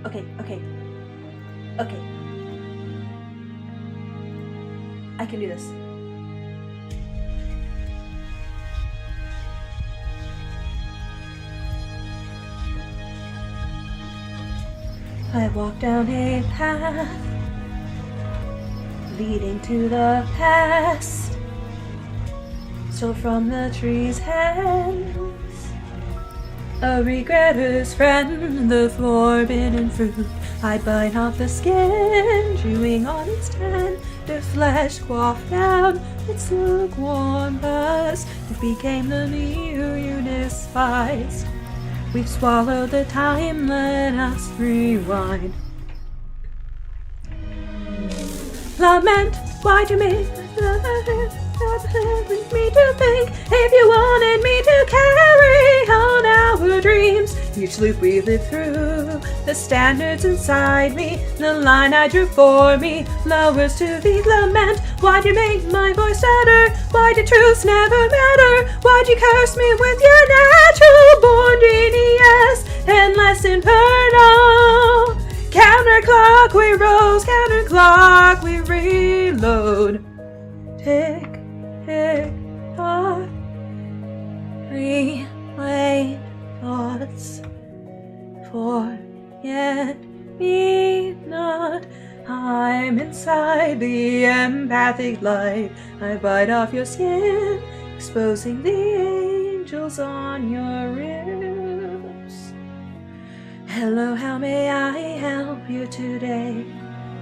Okay. Okay. I can do this. I walk down a path leading to the past, stole from the tree's hands a regretter's friend, the forbidden fruit. I bite off the skin, chewing on its tender flesh, quaff down its lukewarm pus. It became the meal you despised. We've swallowed the time, let us rewind. Lament, why'd you make me to think if you wanted me to carry on our dreams? Each loop we live through, the standards inside me, the line I drew for me, lowers to the lament. Why'd you make my voice stutter? Why did truths never matter? Why'd you curse me with your natural born genius? Endless infernal. Counterclock we rose, counterclock we reload. Tick, tick, tock. Replay thoughts. Forget me not. I'm inside the empathic light. I bite off your skin, exposing the angels on your ribs. Hello, how may I help you today?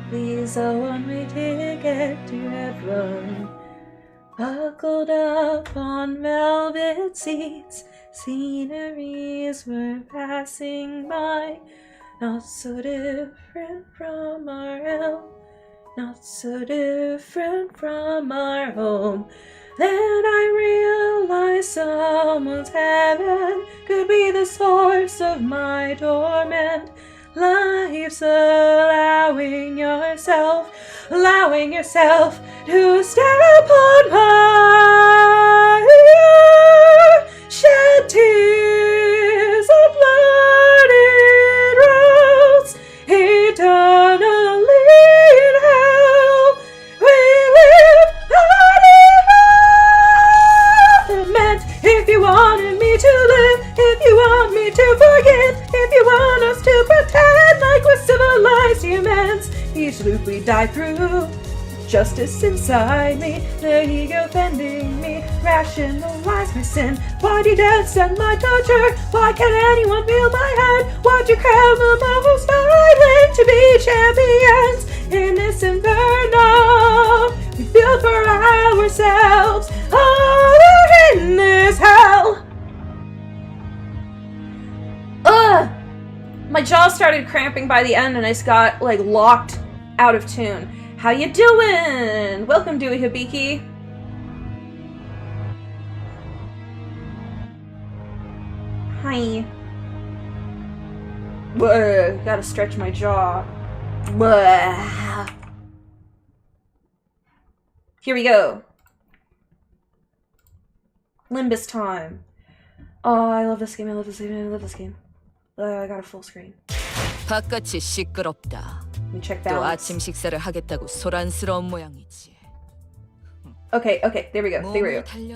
Please, a one-way ticket to heaven. Buckled up on velvet seats, sceneries were passing by. Not so different from our hell, not so different from our home. Then I realized someone's heaven could be the source of my torment. Life's allowing yourself to stare upon fire, shed tears of bloody roads, eternally in hell. We live lament. If you wanted me to live, if you want me to forget, if you want us to pretend like we're civilized humans, each loop we die through, justice inside me, the ego bending me, rationalize my sin. Why'd you dance at my torture? Why can't anyone feel my head? Why'd you crown the most violent to be champions in this inferno we built for ourselves? Oh, we're in this hell. Ugh! My jaw started cramping by the end and I just got like locked out of tune. How you doing? Welcome, Dewey Hibiki. Hi. Whoa, gotta stretch my jaw. Whoa. Here we go. Limbus time. Oh, I love this game, I love this game, I love this game. I got a full screen. 바깥이 시끄럽다. Let me check 또 balance. 아침 식사를 하겠다고 소란스러운 모양이지. Okay, there we go.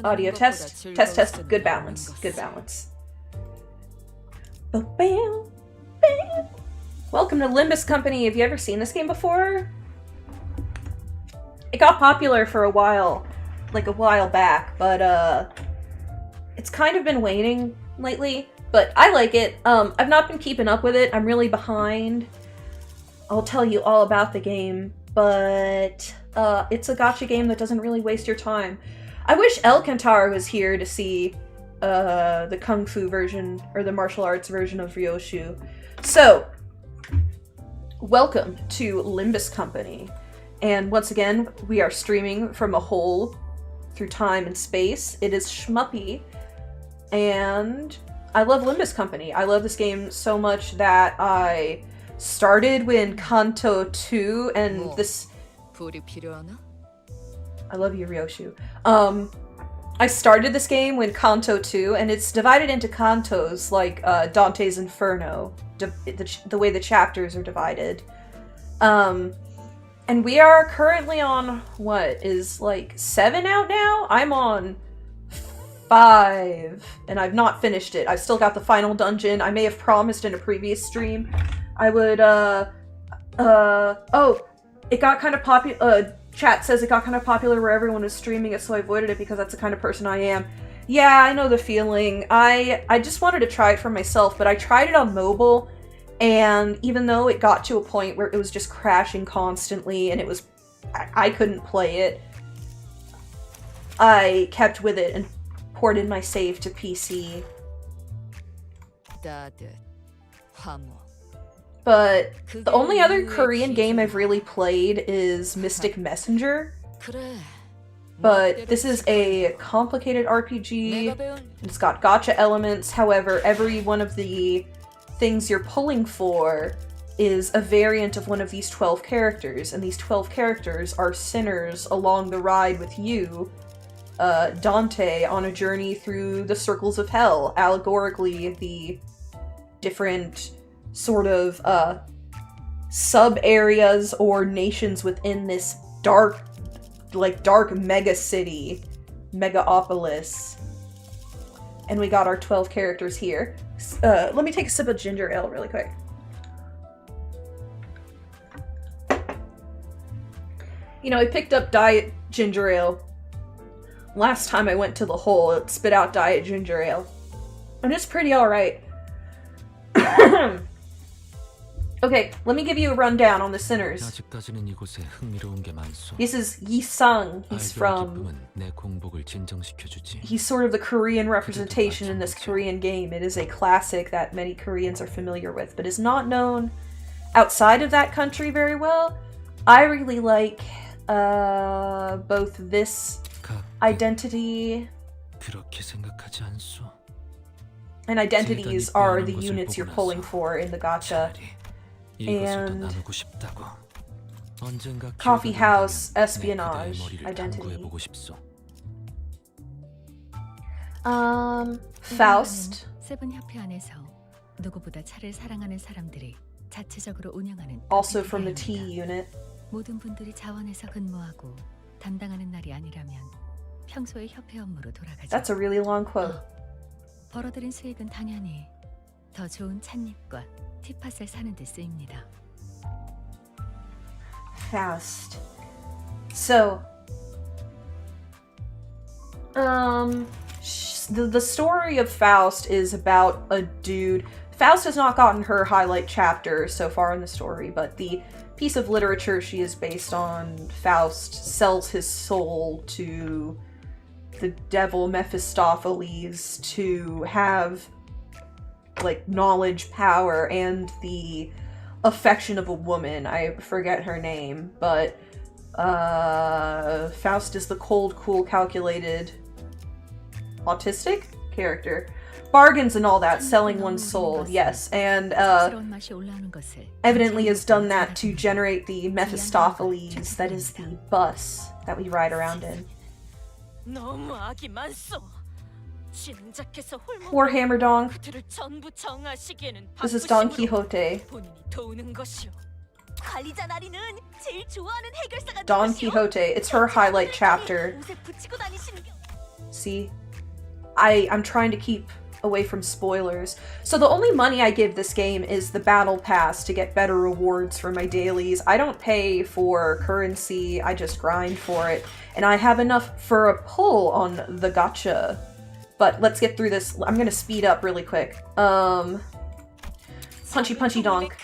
Audio test. Good balance. Bam. Welcome to Limbus Company. Have you ever seen this game before? It got popular for a while back, but it's kind of been waning lately. But I like it. I've not been keeping up with it. I'm really behind. I'll tell you all about the game, but it's a gacha game that doesn't really waste your time. I wish El Kantaro was here to see the Kung Fu version, or the martial arts version of Ryoshu. So, welcome to Limbus Company. And once again, we are streaming from a hole through time and space. It is shmuppy, and I love Limbus Company. I love this game so much that I started when Canto 2 and this... 불이 필요하나? I love you, Ryoshu. I started this game when Canto 2, and it's divided into cantos like Dante's Inferno. the way the chapters are divided. And we are currently on, what, is like 7 out now? I'm on 5, and I've not finished it. I've still got the final dungeon. I may have promised in a previous stream I would, oh, it got kind of popular, chat says it got kind of popular where everyone was streaming it, so I avoided it because that's the kind of person I am. Yeah, I know the feeling. I just wanted to try it for myself, but I tried it on mobile, and even though it got to a point where it was just crashing constantly and it was, I couldn't play it, I kept with it and ported my save to PC. But the only other Korean game I've really played is Mystic Messenger. But this is a complicated RPG. It's got gacha elements. However, every one of the things you're pulling for is a variant of one of these 12 characters, and these 12 characters are sinners along the ride with you, Dante, on a journey through the circles of hell, allegorically the different sort of sub-areas or nations within this dark mega city, megaopolis. And we got our 12 characters here. Let me take a sip of ginger ale really quick. You know, I picked up diet ginger ale. Last time I went to the hole, it spit out diet ginger ale. And it's pretty alright. Okay, let me give you a rundown on the sinners. This is Yi-sung. He's sort of the Korean representation in this Korean game. It is a classic that many Koreans are familiar with, but is not known outside of that country very well. I really like both this identity, and identities are the units you're pulling for in the gacha, and coffee house espionage identity. Faust. Also from the T unit. 모든 분들이 자원에서 근무하고 담당하는 날이 아니라면 평소의 협회 업무로 돌아가죠. That's a really long quote. 벌어들인 수익은 당연히 더 좋은 찻잎과 티팟을 사는 데 쓰입니다. Faust. So, the story of Faust is about a dude. Faust has not gotten her highlight chapter so far in the story, but the piece of literature she is based on, Faust sells his soul to the devil Mephistopheles to have, like, knowledge, power, and the affection of a woman. I forget her name, but Faust is the cold, cool, calculated, autistic character. Bargains and all that, selling one's soul, yes, and evidently has done that to generate the Mephistopheles, that is the bus that we ride around in. Poor Hammerdong. This is Don Quixote. Don Quixote, it's her highlight chapter. See? I'm trying to keep away from spoilers. So the only money I give this game is the battle pass to get better rewards for my dailies. I don't pay for currency, I just grind for it. And I have enough for a pull on the gacha. But let's get through this. I'm gonna speed up really quick. Punchy Punchy Donk.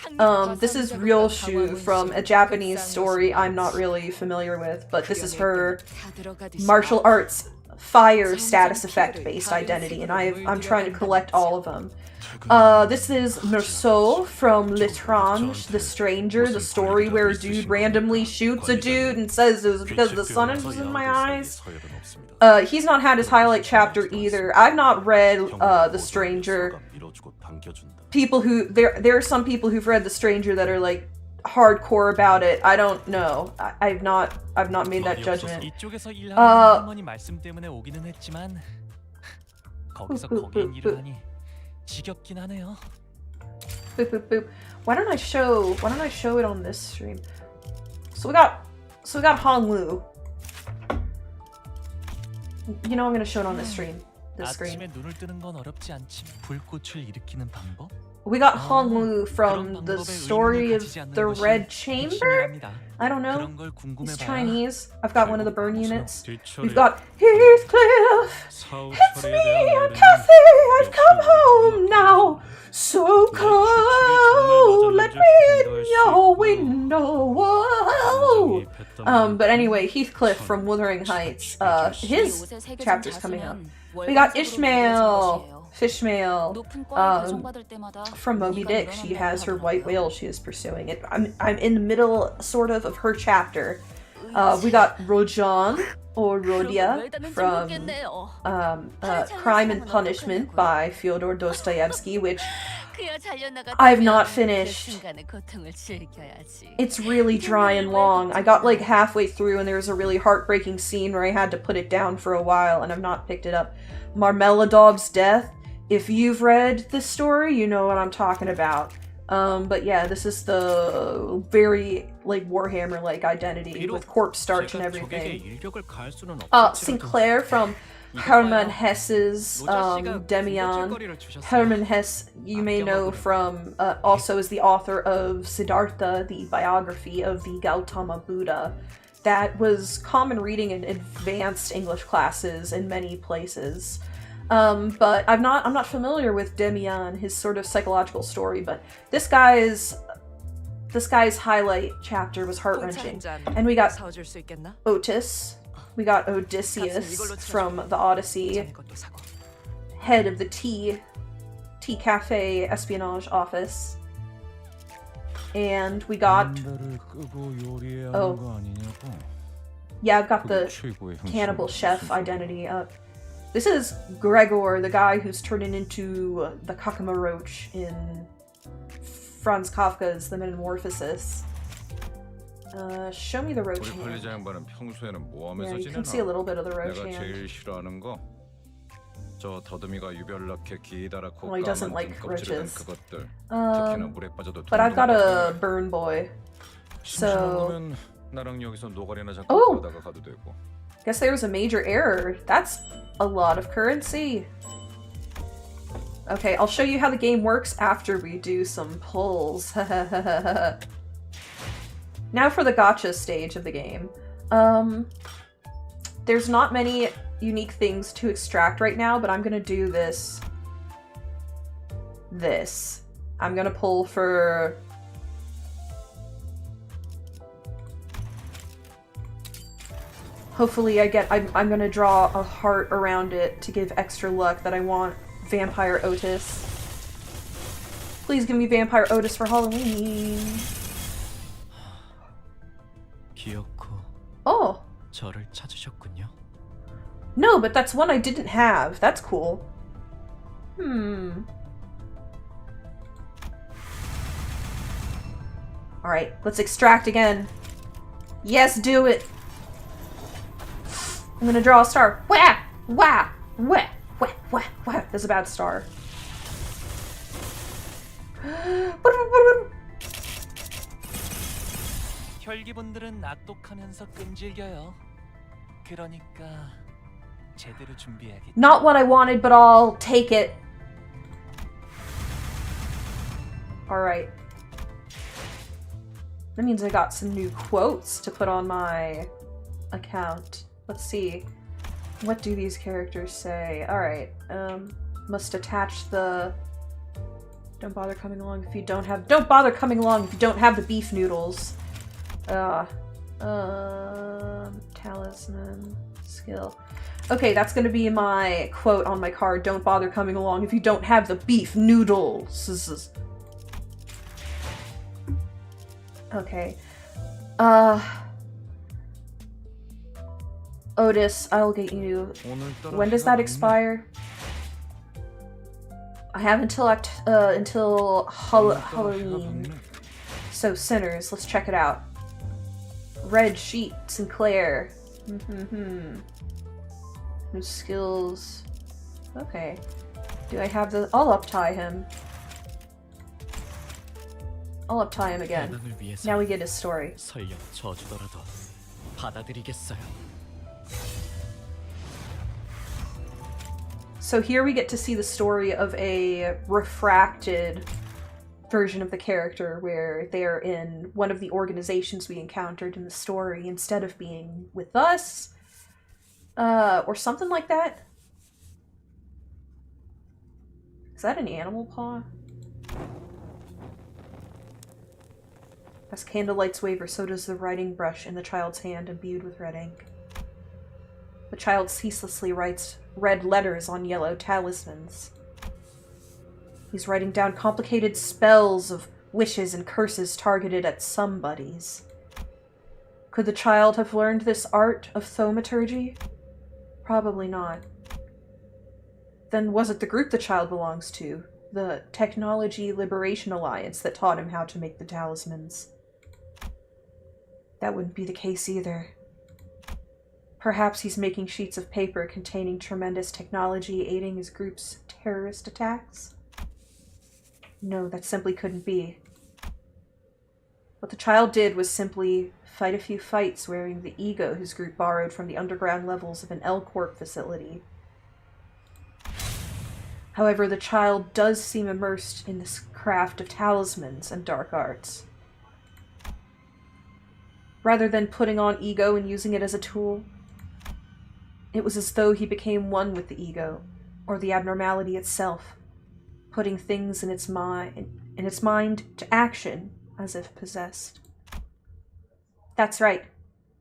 This is Ryoshu from a Japanese story I'm not really familiar with, but this is her martial arts fire status effect based identity, and I'm trying to collect all of them. This is Merceau from L'Étrange, The Stranger, the story where a dude randomly shoots a dude and says it was because the sun was in my eyes. He's not had his highlight chapter either. I've not read The Stranger. People who there are some people who've read The Stranger that are like hardcore about it. I don't know. I've not made that judgment. Boop, boop, boop. Why don't I show it on this stream? So we got Honglu. You know I'm gonna show it on this stream. This screen. 아침에 눈을 뜨는 건 어렵지 않지만 불꽃을 일으키는 방법? We got Honglu from the story of the Red Chamber? I don't know. He's Chinese. I've got one of the burn units. We've got Heathcliff! It's me, I'm Kathy! I've come home now! So cold! Let me in your window! Whoa! But anyway, Heathcliff from Wuthering Heights. His chapter's coming up. We got Ishmael! Fishmail, from Moby Dick. She has her white whale she is pursuing. I'm in the middle, sort of her chapter. We got Rojan, or Rodia, from Crime and Punishment by Fyodor Dostoevsky, which I've not finished. It's really dry and long. I got like halfway through and there was a really heartbreaking scene where I had to put it down for a while and I've not picked it up. Marmeladov's Death. If you've read this story, you know what I'm talking about. But yeah, this is the very, like, Warhammer-like identity with corpse starch and everything. Sinclair from Hermann Hesse's Demian. Hermann Hesse, you may know from, also is the author of Siddhartha, the biography of the Gautama Buddha. That was common reading in advanced English classes in many places. But I'm not familiar with Demian, his sort of psychological story, but this guy's highlight chapter was heart-wrenching. And we got Otis, we got Odysseus from the Odyssey, head of the Tea Cafe espionage office. And we got... Oh. Yeah, I've got the cannibal chef identity up. This is Gregor, the guy who's turning into the Kakama Roach in Franz Kafka's The Metamorphosis. Show me the roach hand. Yeah, you can see a little bit of the roach hand. Well, he doesn't like roaches. But I've got a burn boy. So... Oh! Guess there was a major error. That's a lot of currency. Okay, I'll show you how the game works after we do some pulls. Now for the gacha stage of the game. There's not many unique things to extract right now, but I'm gonna do this. I'm gonna pull for... Hopefully I'm gonna draw a heart around it to give extra luck that I want Vampire Otis. Please give me Vampire Otis for Halloween. Oh. No, but that's one I didn't have. That's cool. Alright, let's extract again. Yes, do it! I'm gonna draw a star. Wah! Wah! Wah! Wah! Wah! Wah! That's a bad star. 혈기분들은 악독하면서 끈질겨요. 그러니까 제대로 준비해야겠지. Not what I wanted, but I'll take it. Alright. That means I got some new quotes to put on my account. Let's see. What do these characters say? Alright. Must attach the... Don't bother coming along if you don't have... Don't bother coming along if you don't have the beef noodles. Talisman. Skill. Okay, that's gonna be my quote on my card. Don't bother coming along if you don't have the beef noodles. Okay. Otis, I'll get you. When does that expire? I have until Halloween. So Sinners, let's check it out. Red Sheet, Sinclair. New skills. Okay. Do I have the... I'll up-tie him. I'll uptie him again. 대박을 위해서 Now we get his story. 설령 져주더라도 받아들이겠어요. So here we get to see the story of a refracted version of the character where they're in one of the organizations we encountered in the story instead of being with us. Or something like that. Is that an animal paw? As candlelights waver, so does the writing brush in the child's hand imbued with red ink. The child ceaselessly writes red letters on yellow talismans. He's writing down complicated spells of wishes and curses targeted at somebodies. Could the child have learned this art of thaumaturgy? Probably not. Then was it the group the child belongs to, the Technology Liberation Alliance, that taught him how to make the talismans? That wouldn't be the case either. Perhaps he's making sheets of paper containing tremendous technology aiding his group's terrorist attacks? No, that simply couldn't be. What the child did was simply fight a few fights wearing the ego his group borrowed from the underground levels of an L-Corp facility. However, the child does seem immersed in this craft of talismans and dark arts. Rather than putting on ego and using it as a tool, it was as though he became one with the ego, or the abnormality itself, putting things in its mind to action as if possessed. That's right.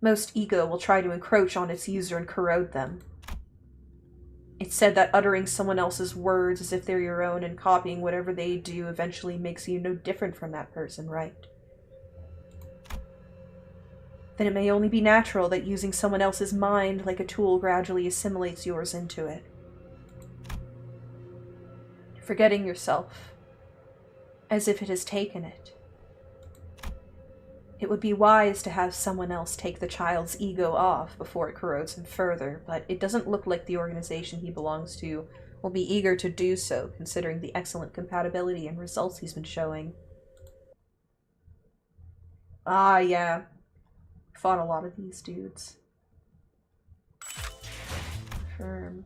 Most ego will try to encroach on its user and corrode them. It's said that uttering someone else's words as if they're your own and copying whatever they do eventually makes you no different from that person, right? Then it may only be natural that using someone else's mind like a tool gradually assimilates yours into it. Forgetting yourself, as if it has taken it. It would be wise to have someone else take the child's ego off before it corrodes him further, but it doesn't look like the organization he belongs to will be eager to do so, considering the excellent compatibility and results he's been showing. Ah, yeah. Fought a lot of these dudes. Firm.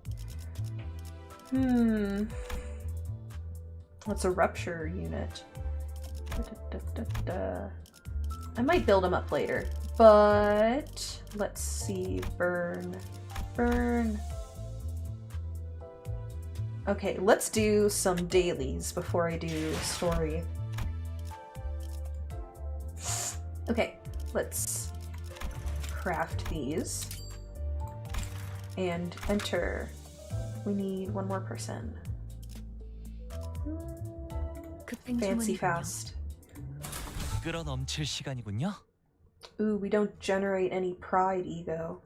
What's a rupture unit? I might build them up later, but let's see. Burn. Okay, let's do some dailies before I do story. Okay, let's craft these and enter. We need one more person. Fancy fast. 끌어넘칠 시간이군요. Ooh, we don't generate any pride ego.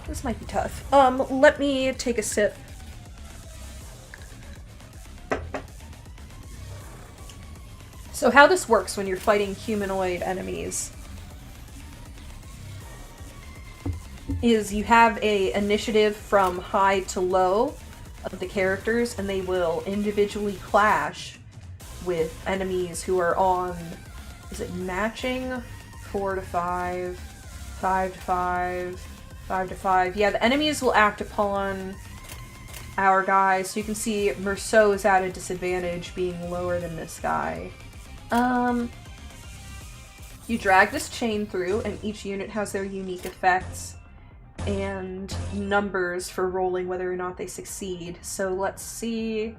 This might be tough. Let me take a sip. So how this works when you're fighting humanoid enemies is you have a initiative from high to low of the characters, and they will individually clash with enemies who are on, is it matching? 4 to 5, 5 to 5, 5 to 5. Yeah, the enemies will act upon our guys. So you can see Merceau is at a disadvantage being lower than this guy. You drag this chain through, and each unit has their unique effects and numbers for rolling whether or not they succeed. So let's see.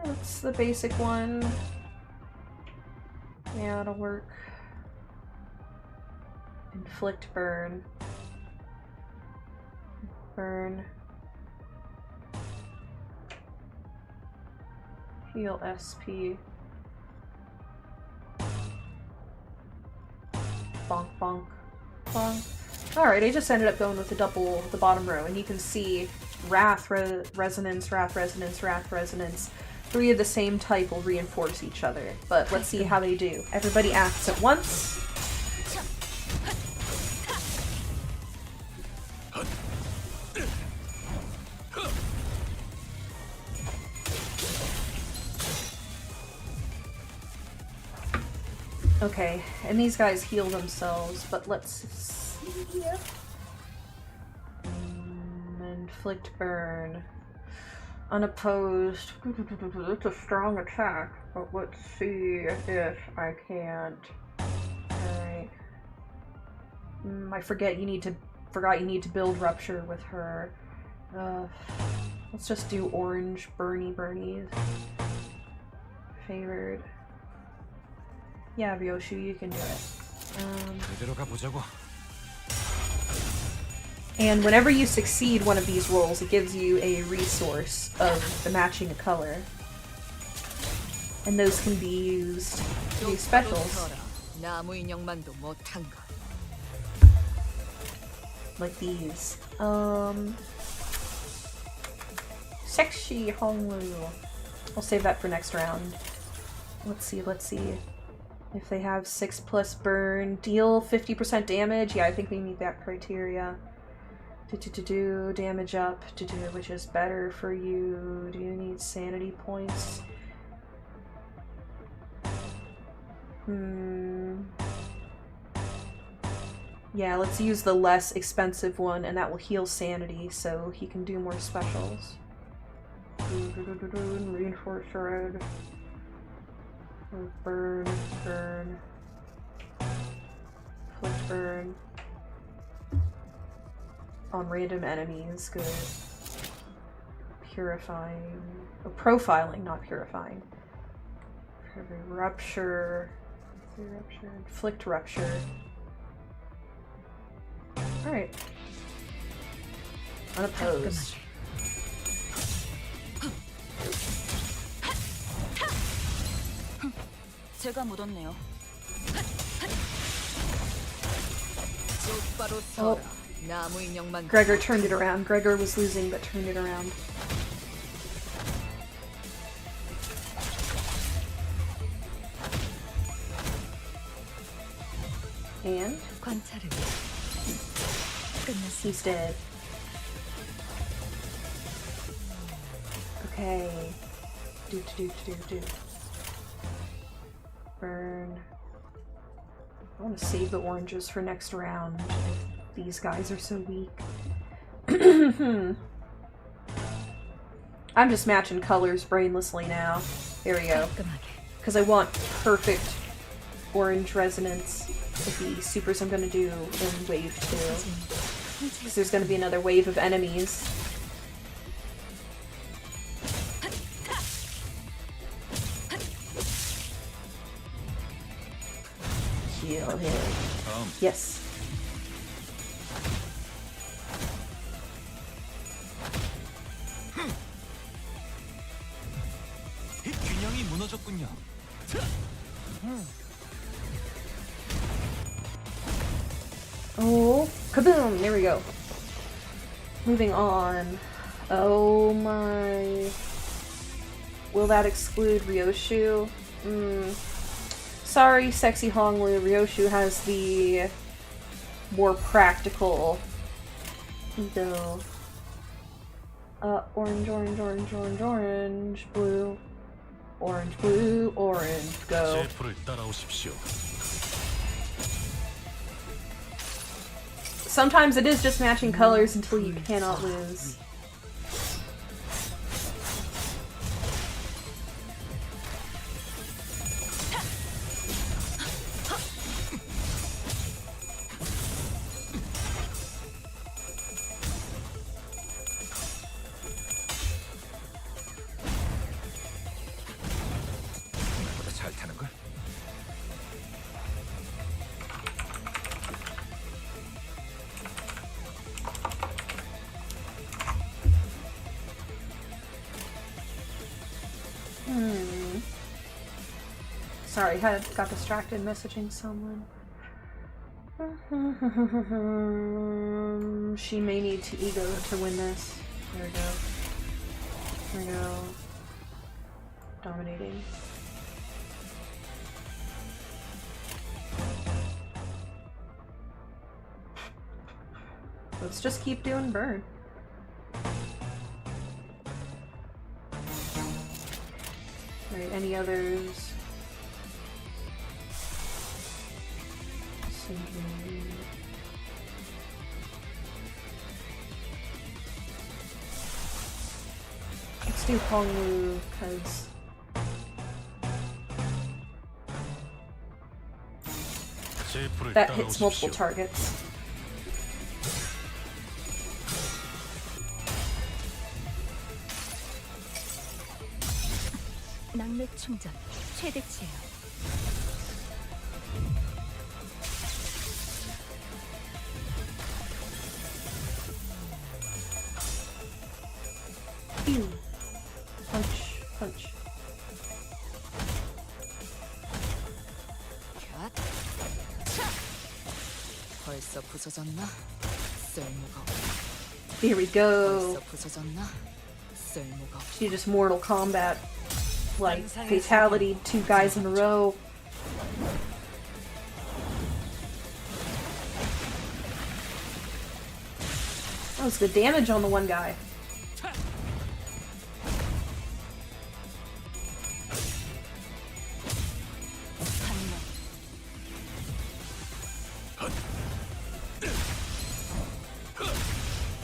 What's the basic one? Yeah, it'll work. Inflict burn. Burn. Heal SP. Bonk, bonk, bonk. Alright, I just ended up going with the double, the bottom row, and you can see Wrath, Resonance, Wrath, Resonance, Wrath, Resonance. 3 of the same type will reinforce each other, but let's see how they do. Everybody acts at once. Okay, and these guys heal themselves, but let's see. Inflict burn. Unopposed. It's a strong attack, but let's see if I can't. Alright. I forgot you need to build rupture with her. Let's just do orange Bernies. Favored. Yeah, Ryoshu, you can do it. And whenever you succeed one of these rolls, it gives you a resource of the matching color. And those can be used to do specials. Like these. Sexy Honglu. I'll save that for next round. Let's see. If they have 6+ burn, deal 50% damage. Yeah, I think we meet that criteria. Do damage up, which is better for you. Do you need sanity points? Yeah, let's use the less expensive one, and that will heal sanity, so he can do more specials. Reinforce red. Burn. Flick burn. On random enemies, good. Purifying. Oh, profiling, not purifying. Rupture. Inflict rupture. Alright. Unopposed. 제가 묻었네요. Oh. Gregor turned it around. Gregor was losing, but turned it around. And? He's dead. Okay. Do. Burn. I want to save the oranges for next round. These guys are so weak. I'm just matching colors brainlessly now. There we go. Because I want perfect orange resonance with the supers I'm going to do in wave 2. Because there's going to be another wave of enemies. Heal him. Yes. 균형이 무너졌군요. Oh, kaboom! There we go. Moving on. Oh my. Will that exclude Ryoshu? Sorry, sexy Honglu. Ryoshu has the more practical ego. Orange, blue. Orange, blue, orange, go. Sometimes it is just matching colors until you cannot lose. Sorry, got distracted messaging someone. She may need to ego to win this. There we go. There we go. Dominating. Let's just keep doing burn. Alright, any others? Let's do Hongwu, because that hits multiple targets. 낙뢰 충전 최대치예요. Pew. Punch, punch. 캬. 차! 벌써 부서졌나? 쓸모가 없. Here we go. 벌써 부서졌나? 쓸모가 없. She just Mortal Kombat, like, fatality 2 guys in a row. That was good damage on the one guy.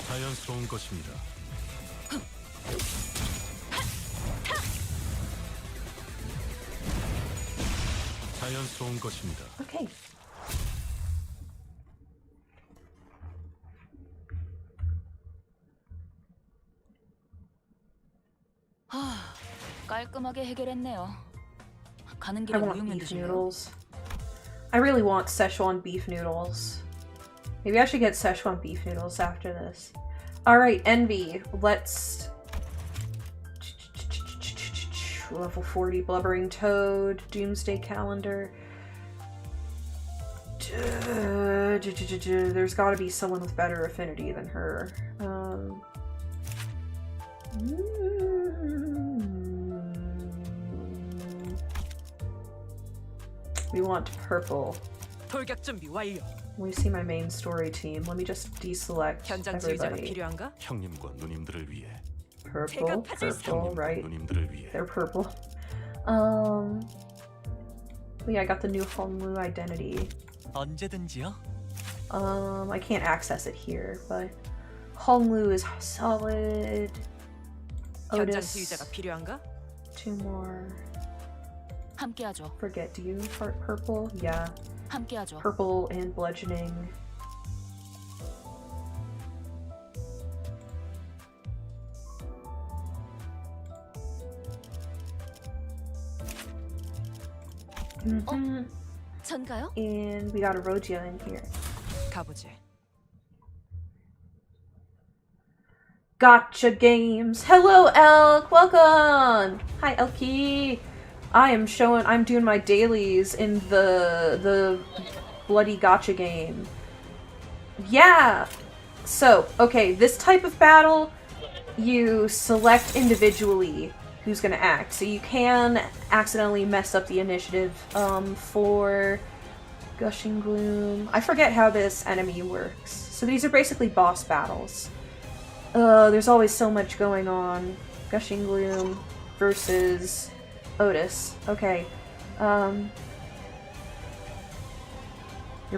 자연스러운 것입니다. 자연스러운 것입니다. Okay. 깔끔하게 해결했네요. 가는 I 길에 want 우육면 beef 드실래요? noodles. I really want Szechuan beef noodles. Maybe I should get Szechuan beef noodles after this. Alright, Envy. Let's... Level 40 Blubbering Toad, Doomsday Calendar. There's gotta be someone with better affinity than her. We want purple. 돌격 준비 완료. Let me see my main story team. Let me just deselect 현장 지휘자가 everybody. 필요한가? 형님과 누님들을 위해 Purple, purple, right? 누님들을 위해 They're purple. Yeah, I got the new Hongwu identity. 언제든지요. I can't access it here, but Hongwu is solid. 현장 Otis, 지휘자가 필요한가? 2 more. 함께하죠. Forget, do you heart purple? Yeah, 함께하죠. purple and bludgeoning. 전가요? And we got a Rogia in here. 가보지. Gotcha games. Hello, Elk. Welcome. Hi, Elky. I'm doing my dailies in the bloody gotcha game. Yeah. So, okay, this type of battle, you select individually who's gonna act. So you can accidentally mess up the initiative. For Gushing Gloom, I forget how this enemy works. So these are basically boss battles. There's always so much going on. Gushing Gloom versus Otis. Okay. Your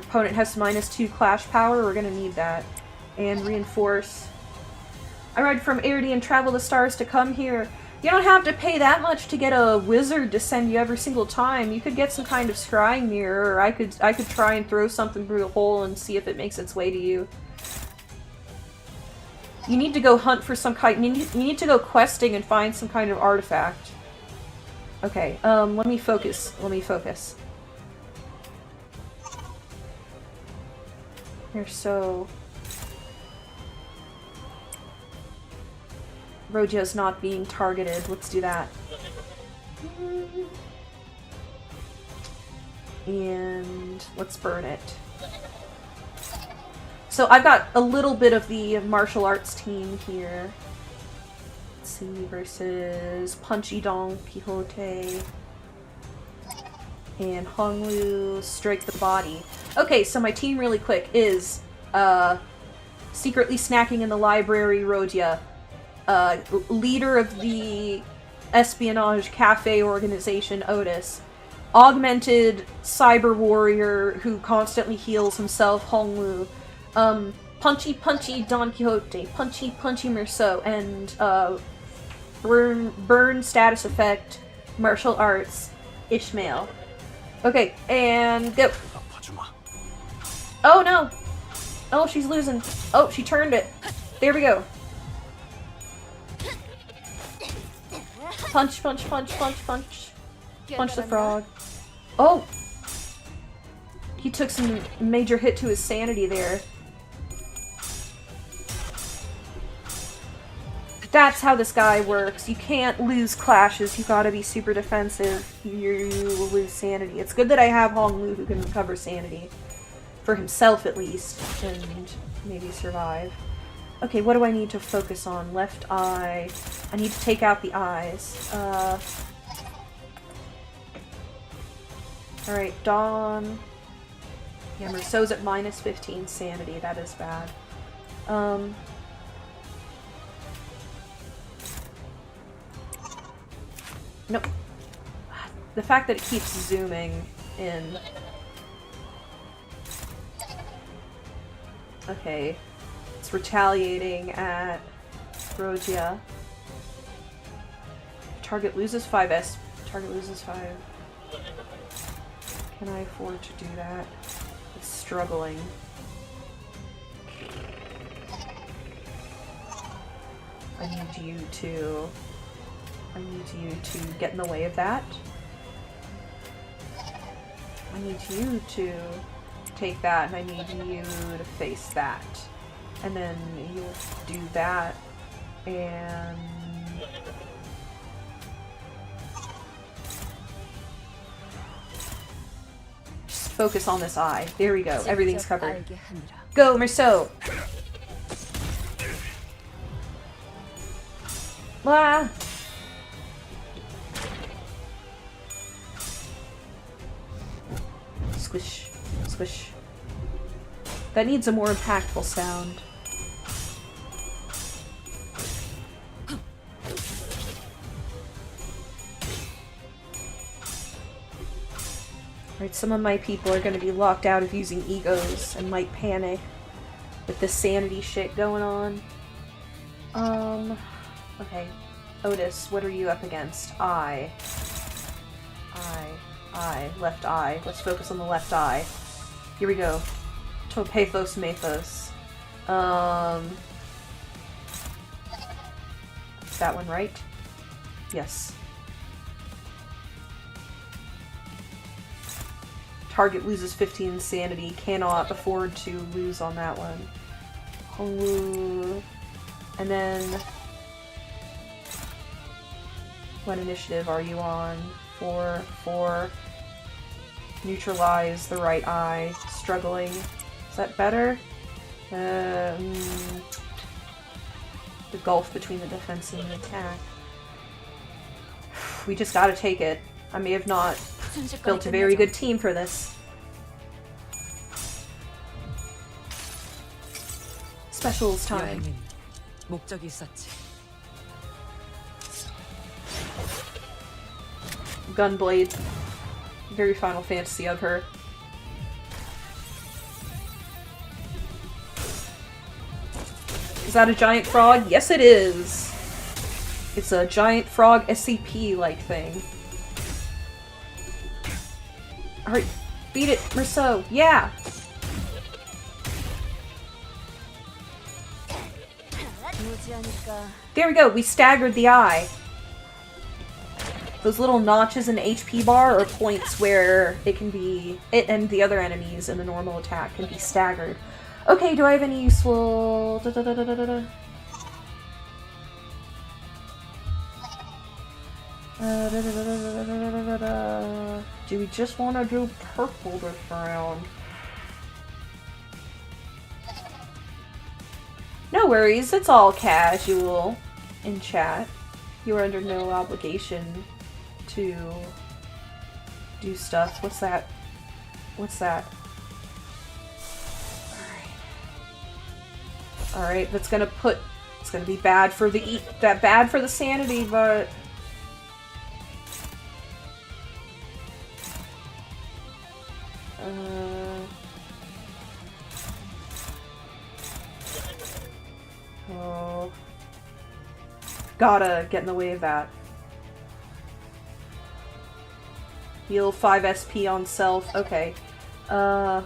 opponent has -2 clash power. We're gonna need that. And reinforce. I ride from Airdy and travel the stars to come here. You don't have to pay that much to get a wizard to send you every single time. You could get some kind of scrying mirror, or I could try and throw something through a hole and see if it makes its way to you. You need to go hunt for some kind. You need to go questing and find some kind of artifact. Okay, let me focus. You're so... Rogia's not being targeted. Let's do that. And let's burn it. So I've got a little bit of the martial arts team here. Let's see, versus Punchy Don Quixote. And Hongwu, Strike the Body. Okay, so my team really quick is secretly snacking in the library, Rogia. Leader of the espionage cafe organization, Otis. augmented cyber warrior who constantly heals himself, Hongwu. Punchy Punchy Don Quixote, Punchy Punchy Merceau, and burn status effect, martial arts, Ishmael. Okay, and go. 아파주마. Oh no! Oh, she's losing. Oh, she turned it. There we go. Punch, punch, punch, punch, punch. Punch the frog. Oh! He took some major hit to his sanity there. That's how this guy works. You can't lose clashes. You gotta be super defensive. You will lose sanity. It's good that I have Hongwu who can recover sanity. For himself, at least. And maybe survive. Okay, what do I need to focus on? Left eye. I need to take out the eyes. Alright, Dawn. Yeah, Merceau's at minus 15 sanity. That is bad. Nope. The fact that it keeps zooming in. Okay. It's retaliating at Rogia. Target loses 5S. Target loses 5. Can I afford to do that? It's struggling. I need you to get in the way of that. I need you to take that, and I need you to face that. And then you'll do that, and... just focus on this eye. There we go. Everything's covered. Go, Merceau! Ah! Squish. Squish. That needs a more impactful sound. Alright, some of my people are going to be locked out of using egos and might panic with this sanity shit going on. Okay. Otis, what are you up against? Eye. Left eye. Let's focus on the left eye. Here we go. Topethos Mathos. Is that one right? Yes. Target loses 15 sanity. Cannot afford to lose on that one. Hongwu. And then... what initiative are you on? 4. Neutralize the right eye. Struggling. Is that better? The gulf between the defense and the attack. We just gotta take it. I may have not built a very good team for this. Specials time. 목적이 있었지. Gunblade. Very Final Fantasy of her. Is that a giant frog? Yes, it is. It's a giant frog SCP-like thing. Alright, beat it, Merceau. Yeah! There we go, we staggered the eye. Those little notches in the HP bar are points where it can be... it and the other enemies in the normal attack can be staggered. Okay, do I have any useful... Do we just want to do purple this round? No worries, it's all casual in chat. You are under no obligation to do stuff. What's that? What's that? Alright, that's gonna put... it's gonna be bad for the bad for the sanity, but... Gotta get in the way of that. Heal 5 SP on self. Okay. Alright.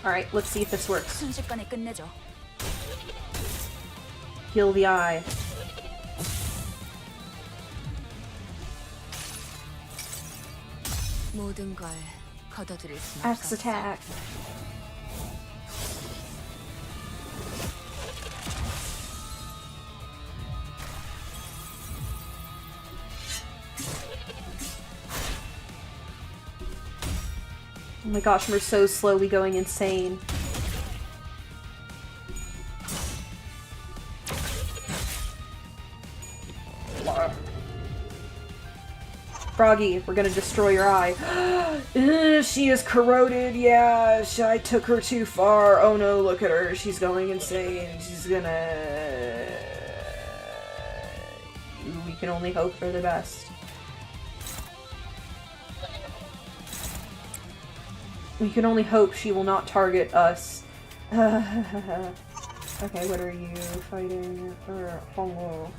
Alright, let's see if this works. 순식간에 끝내죠. Heal the eye. 모든 걸 거둬들일 순 Axe 없어. attack. Oh my gosh, we're so slowly going insane. Froggy, we're gonna destroy your eye. She is corroded, yeah, I took her too far. Oh no, look at her, she's going insane. She's gonna... We can only hope for the best. We can only hope she will not target us. Okay, what are you fighting? Hongwo.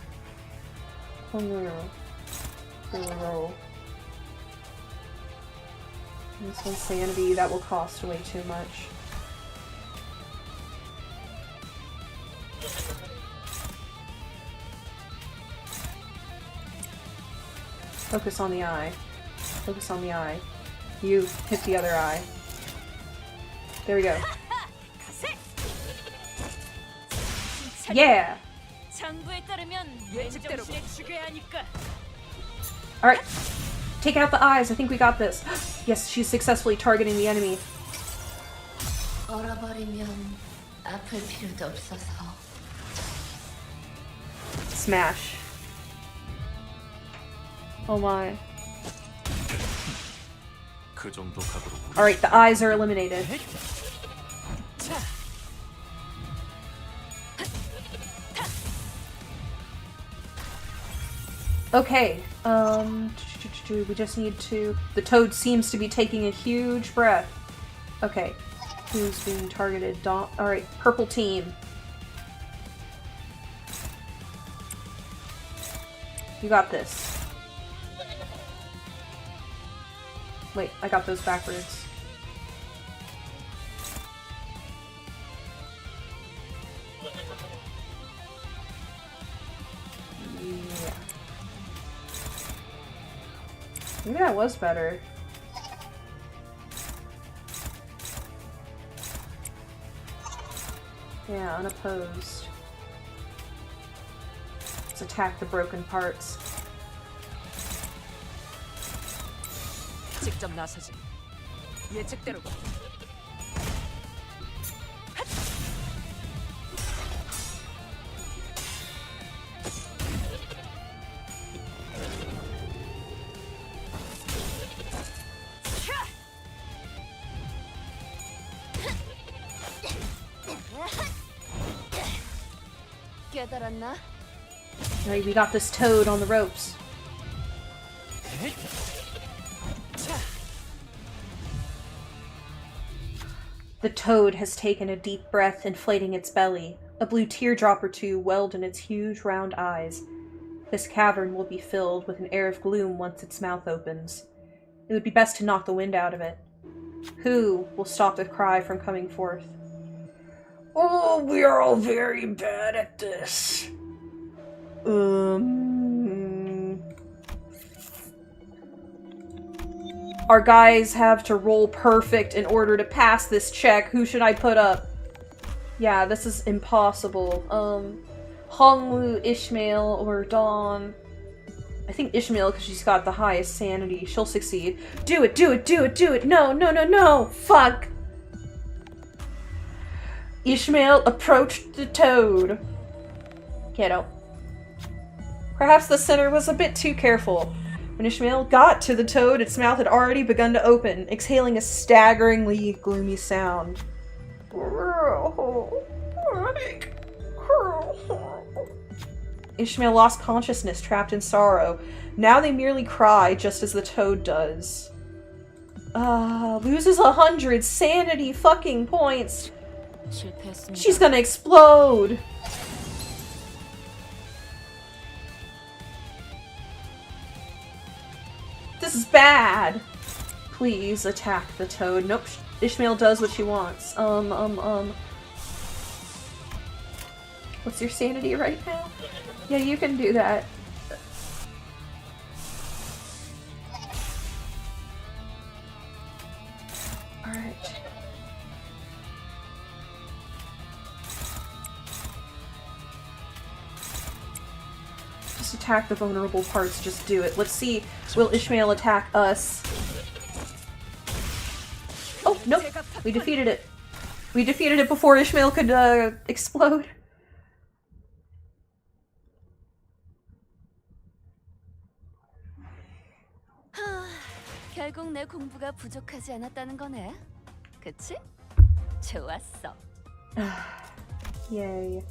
This one's sanity, that will cost way too much. Focus on the eye. Focus on the eye. You hit the other eye. There we go. Yeah! 장부에 따르면 맨정신에 죽여야 하니까. Alright. Take out the eyes. I think we got this. Yes, she's successfully targeting the enemy. 얼어버리면 아플 필요도 없어서. Smash. Oh my. 그 정도 각오로 Alright, the eyes are eliminated. Okay, we just need to... The toad seems to be taking a huge breath. Okay, who's being targeted? Alright, purple team. You got this. Wait, I got those backwards. Yeah. Maybe that was better. Yeah, unopposed. Let's attack the broken parts. 직접 나서지. 예측대로. 깨달았나? Alright, we got this toad on the ropes. The toad has taken a deep breath, inflating its belly. A blue teardrop or two welled in its huge round eyes. This cavern will be filled with an air of gloom once its mouth opens. It would be best to knock the wind out of it. Who will stop the cry from coming forth? Oh, we are all very bad at this. Our guys have to roll perfect in order to pass this check. Who should I put up? Yeah, this is impossible. Hongwu, Ishmael, or Dawn. I think Ishmael because she's got the highest sanity. She'll succeed. Do it, do it, do it, do it! No, no, no, no! Fuck! Ishmael approached the toad. Kiddo. Perhaps the sinner was a bit too careful. When Ishmael got to the toad, its mouth had already begun to open, exhaling a staggeringly gloomy sound. Ishmael lost consciousness, trapped in sorrow. Now they merely cry, just as the toad does. Loses 100 sanity fucking points. 실패했습니다. She's gonna explode! This is bad! Please attack the toad. Nope, Ishmael does what she wants. What's your sanity right now? Yeah, you can do that. Alright. Just attack the vulnerable parts, just do it. Let's see, will Ishmael attack us? Oh, nope! We defeated it. We defeated it before Ishmael could, explode. 결국 내 공부가 부족하지 않았다는 거네. 그치? 좋았어. Yay.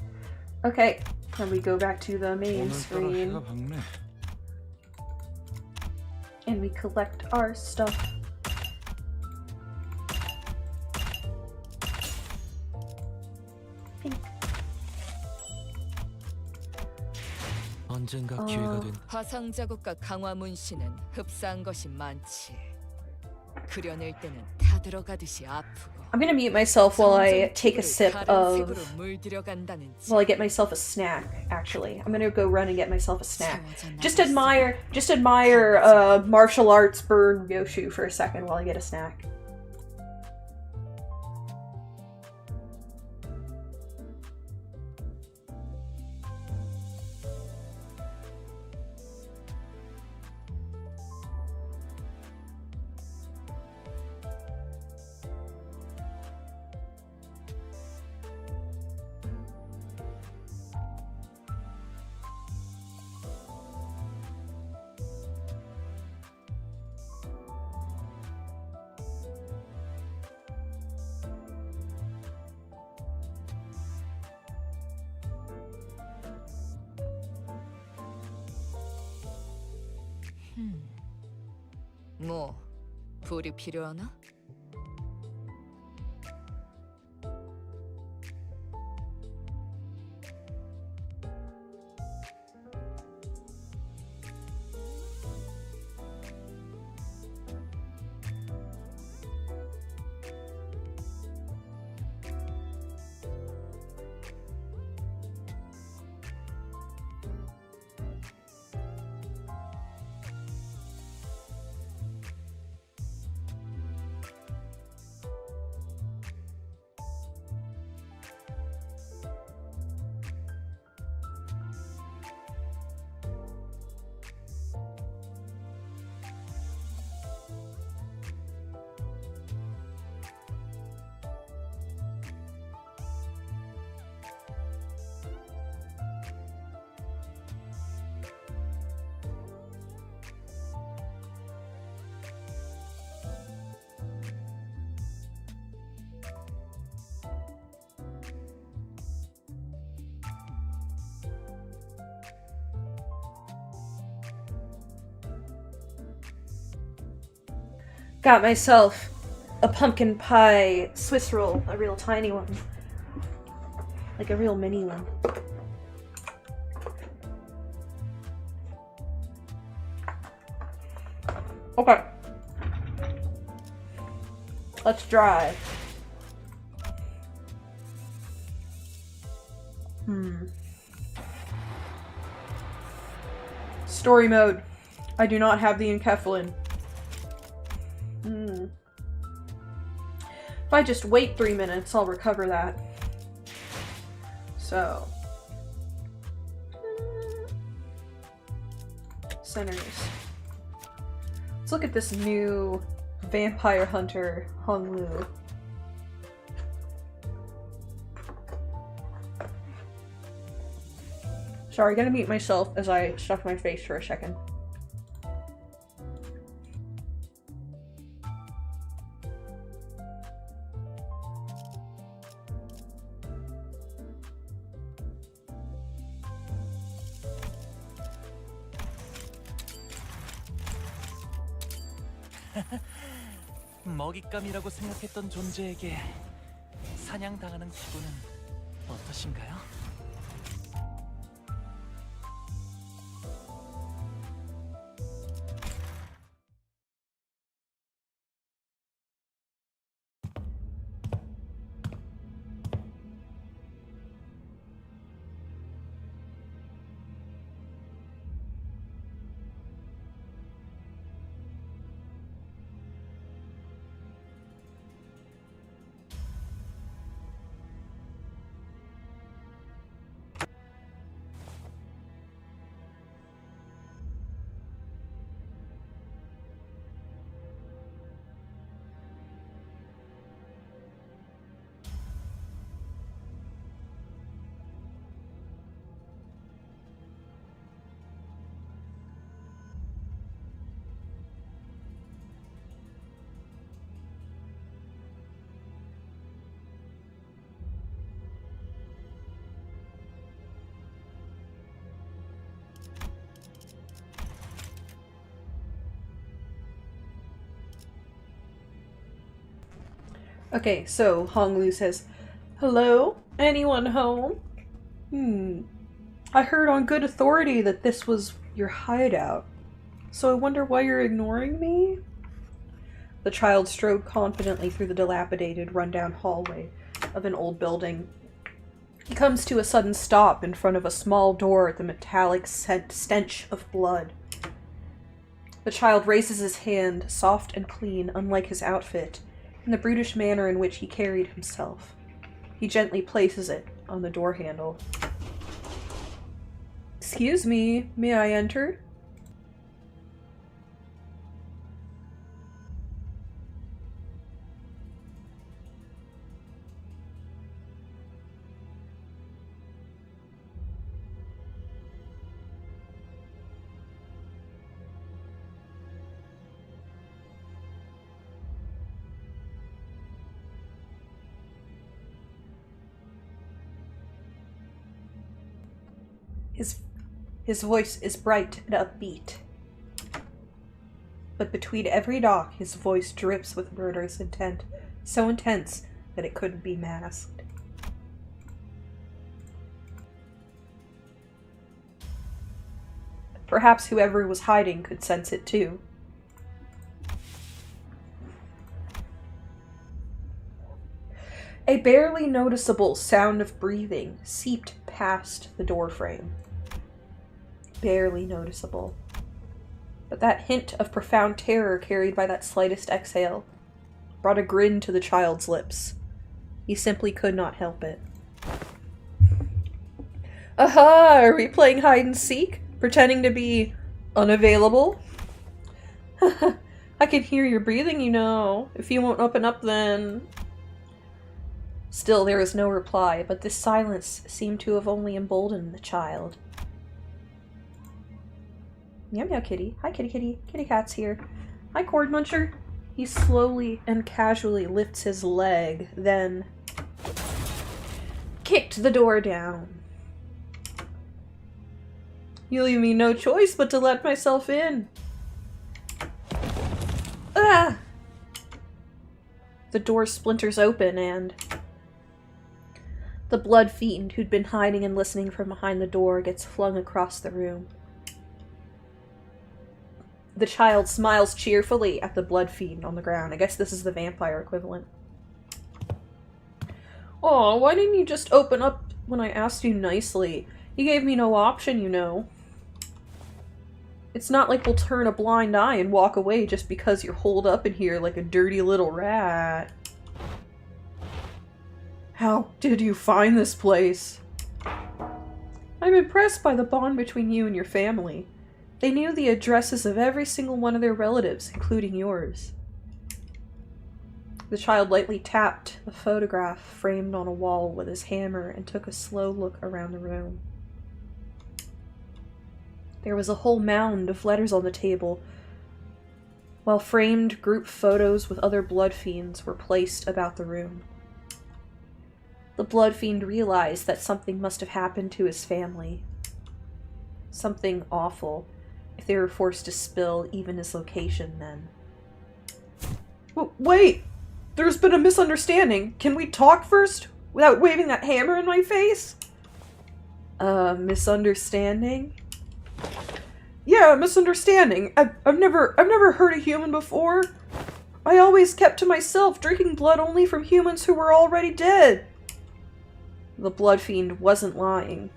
Okay, then we go back to the main screen. And we collect our stuff. Pink. 언젠가 기회가 된 화상 자국과 강화 문신은 흡사한 것이 많지. 그려낼 때는 다 들어가듯이 아프고. I'm gonna mute myself while I take a sip of... 물들여간다는지. while I get myself a snack, actually. I'm gonna go run and get myself a snack. Just admire martial arts burn Yoshu for a second while I get a snack. 뭐 불이 필요하나? Got myself a pumpkin pie Swiss roll, a real tiny one. Like a real mini one. Okay. Let's drive. Story mode. I do not have the enkephalin. If I just wait 3 minutes, I'll recover that. So. Centers. Let's look at this new vampire hunter, Hung Lu. Sorry, gonna mute myself as I stuff my face for a second. 먹잇감이라고 생각했던 존재에게 사냥당하는 기분은 어떠신가요? Okay, so Honglu says, "Hello? Anyone home? I heard on good authority that this was your hideout. So I wonder why you're ignoring me?" The child strode confidently through the dilapidated, rundown hallway of an old building. He comes to a sudden stop in front of a small door with a metallic stench of blood. The child raises his hand, soft and clean, unlike his outfit, in the brutish manner in which he carried himself. He gently places it on the door handle. "Excuse me, may I enter?" His voice is bright and upbeat. But between every knock, his voice drips with murderous intent, so intense that it couldn't be masked. Perhaps whoever was hiding could sense it too. A barely noticeable sound of breathing seeped past the doorframe. Barely noticeable. But that hint of profound terror carried by that slightest exhale brought a grin to the child's lips. He simply could not help it. "Aha! Are we playing hide and seek? Pretending to be unavailable?" "I can hear your breathing, you know. If you won't open up, then..." Still there was no reply, but this silence seemed to have only emboldened the child. "Meow meow kitty. Hi kitty kitty. Kitty cat's here. Hi cord muncher." He slowly and casually lifts his leg, then kicked the door down. "You leave me no choice but to let myself in." Ah! The door splinters open and the blood fiend who'd been hiding and listening from behind the door gets flung across the room. The child smiles cheerfully at the blood fiend on the ground. I guess this is the vampire equivalent. "Aw, why didn't you just open up when I asked you nicely? You gave me no option, you know. It's not like we'll turn a blind eye and walk away just because you're holed up in here like a dirty little rat." "How did you find this place?" "I'm impressed by the bond between you and your family. They knew the addresses of every single one of their relatives, including yours." The child lightly tapped a photograph framed on a wall with his hammer and took a slow look around the room. There was a whole mound of letters on the table, while framed group photos with other blood fiends were placed about the room. The blood fiend realized that something must have happened to his family. Something awful, if they were forced to spill even his location then. Wait! There's been a misunderstanding. Can we talk first? Without waving that hammer in my face? Misunderstanding? Yeah, misunderstanding. I've never hurt a human before. I always kept to myself, drinking blood only from humans who were already dead. The Blood Fiend wasn't lying.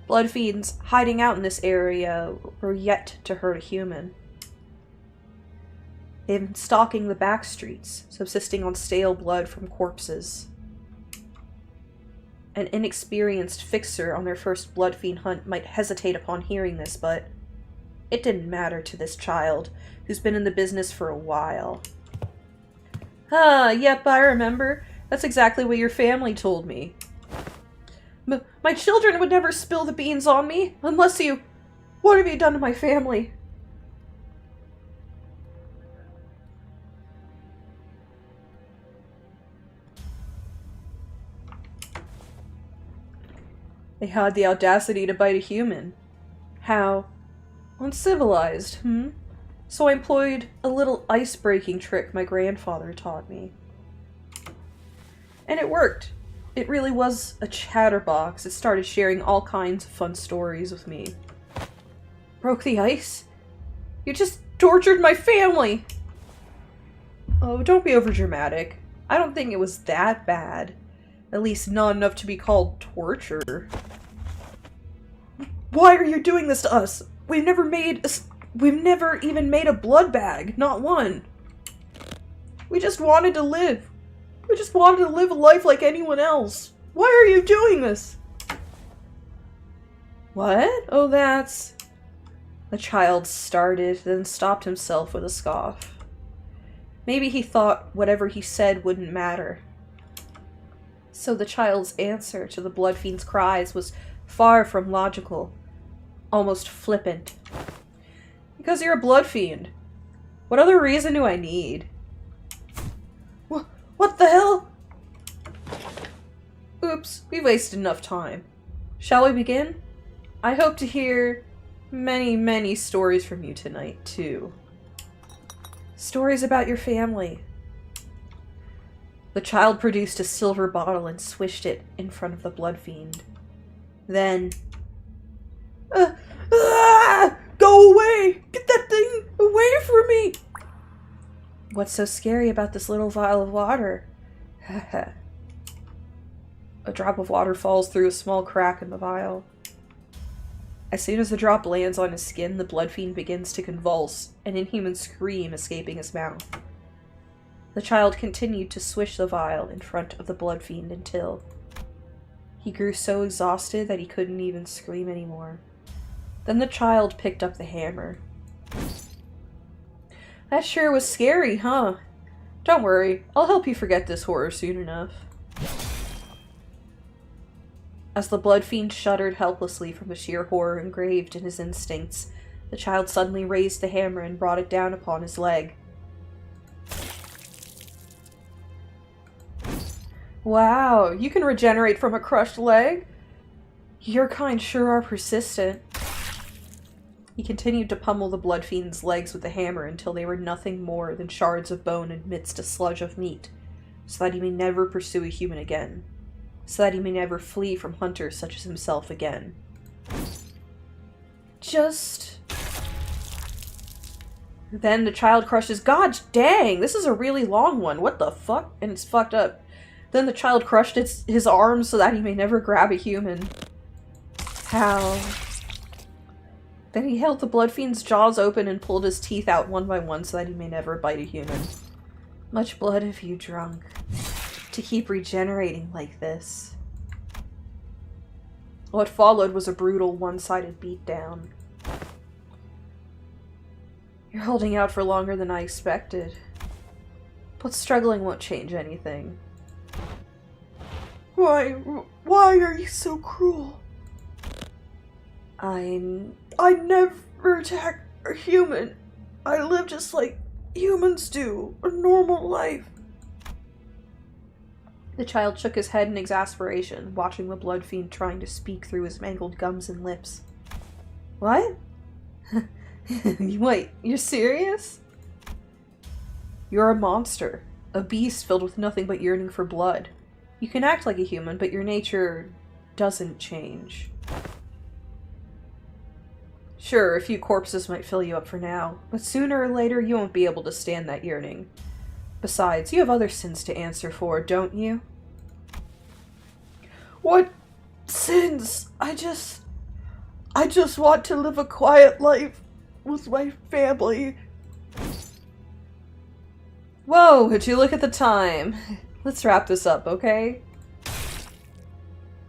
Blood Fiends hiding out in this area were yet to hurt a human. They've been stalking the back streets, subsisting on stale blood from corpses. An inexperienced fixer on their first Blood Fiend hunt might hesitate upon hearing this, but it didn't matter to this child, who's been in the business for a while. Yep, I remember. That's exactly what your family told me. My children would never spill the beans on me, unless you... What have you done to my family? They had the audacity to bite a human. How uncivilized, So I employed a little ice-breaking trick my grandfather taught me. And it worked. It really was a chatterbox. It started sharing all kinds of fun stories with me. Broke the ice? You just tortured my family! Oh, don't be overdramatic. I don't think it was that bad. At least not enough to be called torture. Why are you doing this to us? We've never even made a blood bag. Not one. We just wanted to live. We just wanted to live a life like anyone else. Why are you doing this? What? Oh, that's... The child started, then stopped himself with a scoff. Maybe he thought whatever he said wouldn't matter. So the child's answer to the Blood Fiend's cries was far from logical, almost flippant. Because you're a Blood Fiend. What other reason do I need? What the hell? Oops, we wasted enough time. Shall we begin? I hope to hear many, many stories from you tonight, too. Stories about your family. The child produced a silver bottle and swished it in front of the Blood Fiend. Then... Go away! Get that thing away from me! What's so scary about this little vial of water? A drop of water falls through a small crack in the vial. As soon as the drop lands on his skin, the Blood Fiend begins to convulse, an inhuman scream escaping his mouth. The child continued to swish the vial in front of the Blood Fiend until he grew so exhausted that he couldn't even scream anymore. Then the child picked up the hammer. That sure was scary, huh? Don't worry, I'll help you forget this horror soon enough. As the Blood Fiend shuddered helplessly from the sheer horror engraved in his instincts, the child suddenly raised the hammer and brought it down upon his leg. Wow, you can regenerate from a crushed leg? Your kind sure are persistent. He continued to pummel the Blood Fiend's legs with the hammer until they were nothing more than shards of bone amidst a sludge of meat, so that he may never pursue a human again, so that he may never flee from hunters such as himself again. Then the child crushes— God dang, this is a really long one, what the fuck? And it's fucked up. Then the child crushed his arms so that he may never grab a human. How? Then he held the Blood Fiend's jaws open and pulled his teeth out one by one so that he may never bite a human. Much blood have you drunk to keep regenerating like this? What followed was a brutal, one-sided beatdown. You're holding out for longer than I expected. But struggling won't change anything. Why are you so cruel? I never attack a human. I live just like humans do, a normal life. The child shook his head in exasperation, watching the Blood Fiend trying to speak through his mangled gums and lips. What? Wait, you're serious? You're a monster. A beast filled with nothing but yearning for blood. You can act like a human, but your nature doesn't change. Sure, a few corpses might fill you up for now, but sooner or later you won't be able to stand that yearning. Besides, you have other sins to answer for, don't you? What sins? I just want to live a quiet life with my family. Whoa, would you look at the time? Let's wrap this up, okay?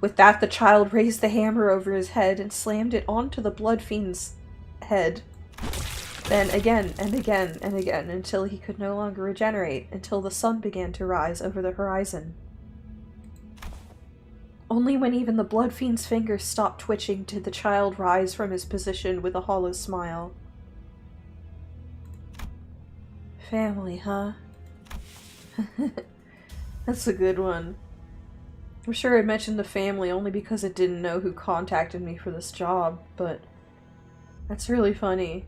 With that, the child raised the hammer over his head and slammed it onto the blood fiend's head. Then again and again and again until he could no longer regenerate, until the sun began to rise over the horizon. Only when even the blood fiend's fingers stopped twitching did the child rise from his position with a hollow smile. Family, huh? That's a good one. I'm sure I mentioned the family only because it didn't know who contacted me for this job, but that's really funny.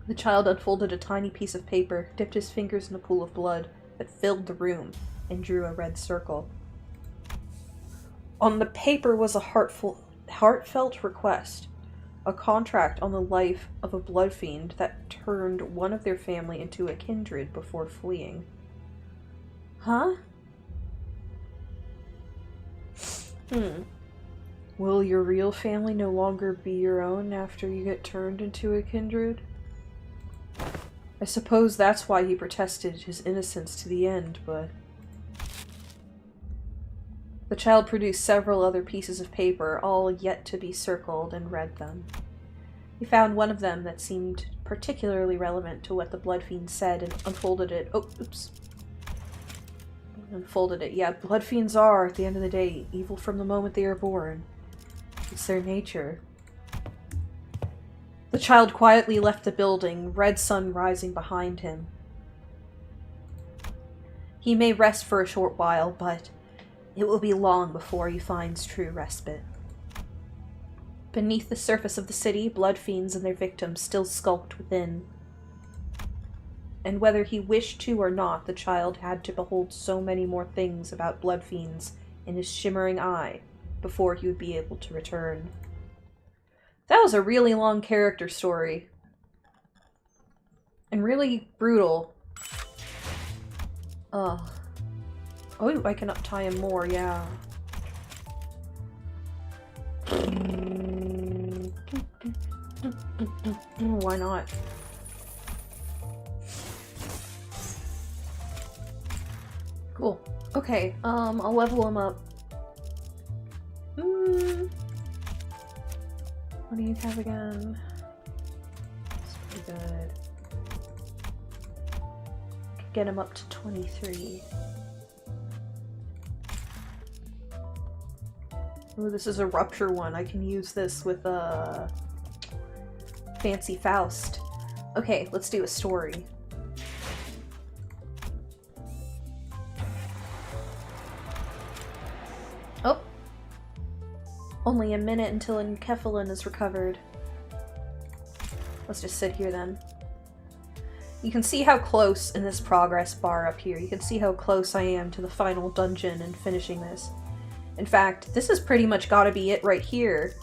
The child unfolded a tiny piece of paper, dipped his fingers in a pool of blood that filled the room, and drew a red circle. On the paper was a heartfelt request, a contract on the life of a blood fiend that turned one of their family into a kindred before fleeing. Huh? Will your real family no longer be your own after you get turned into a kindred? I suppose that's why he protested his innocence to the end, but... The child produced several other pieces of paper, all yet to be circled, and read them. He found one of them that seemed particularly relevant to what the blood fiend said and unfolded it. Oh, oops. Unfolded it. Yeah, blood fiends are, at the end of the day, evil from the moment they are born. It's their nature. The child quietly left the building, red sun rising behind him. He may rest for a short while, but it will be long before he finds true respite. Beneath the surface of the city, blood fiends and their victims still skulked within. And whether he wished to or not, the child had to behold so many more things about blood fiends in his shimmering eye before he would be able to return. That was a really long character story. And really brutal. Oh, I can tie him more, yeah. Why not? Cool. Okay, I'll level him up. What do you have again? That's pretty good. Could get him up to 23. Ooh, this is a rupture one. I can use this with Fancy Faust. Okay, let's do a story. Oh. Only a minute until Enkephalin is recovered. Let's just sit here then. You can see how close in this progress bar up here. You can see how close I am to the final dungeon and finishing this. In fact, this has pretty much gotta be it right here.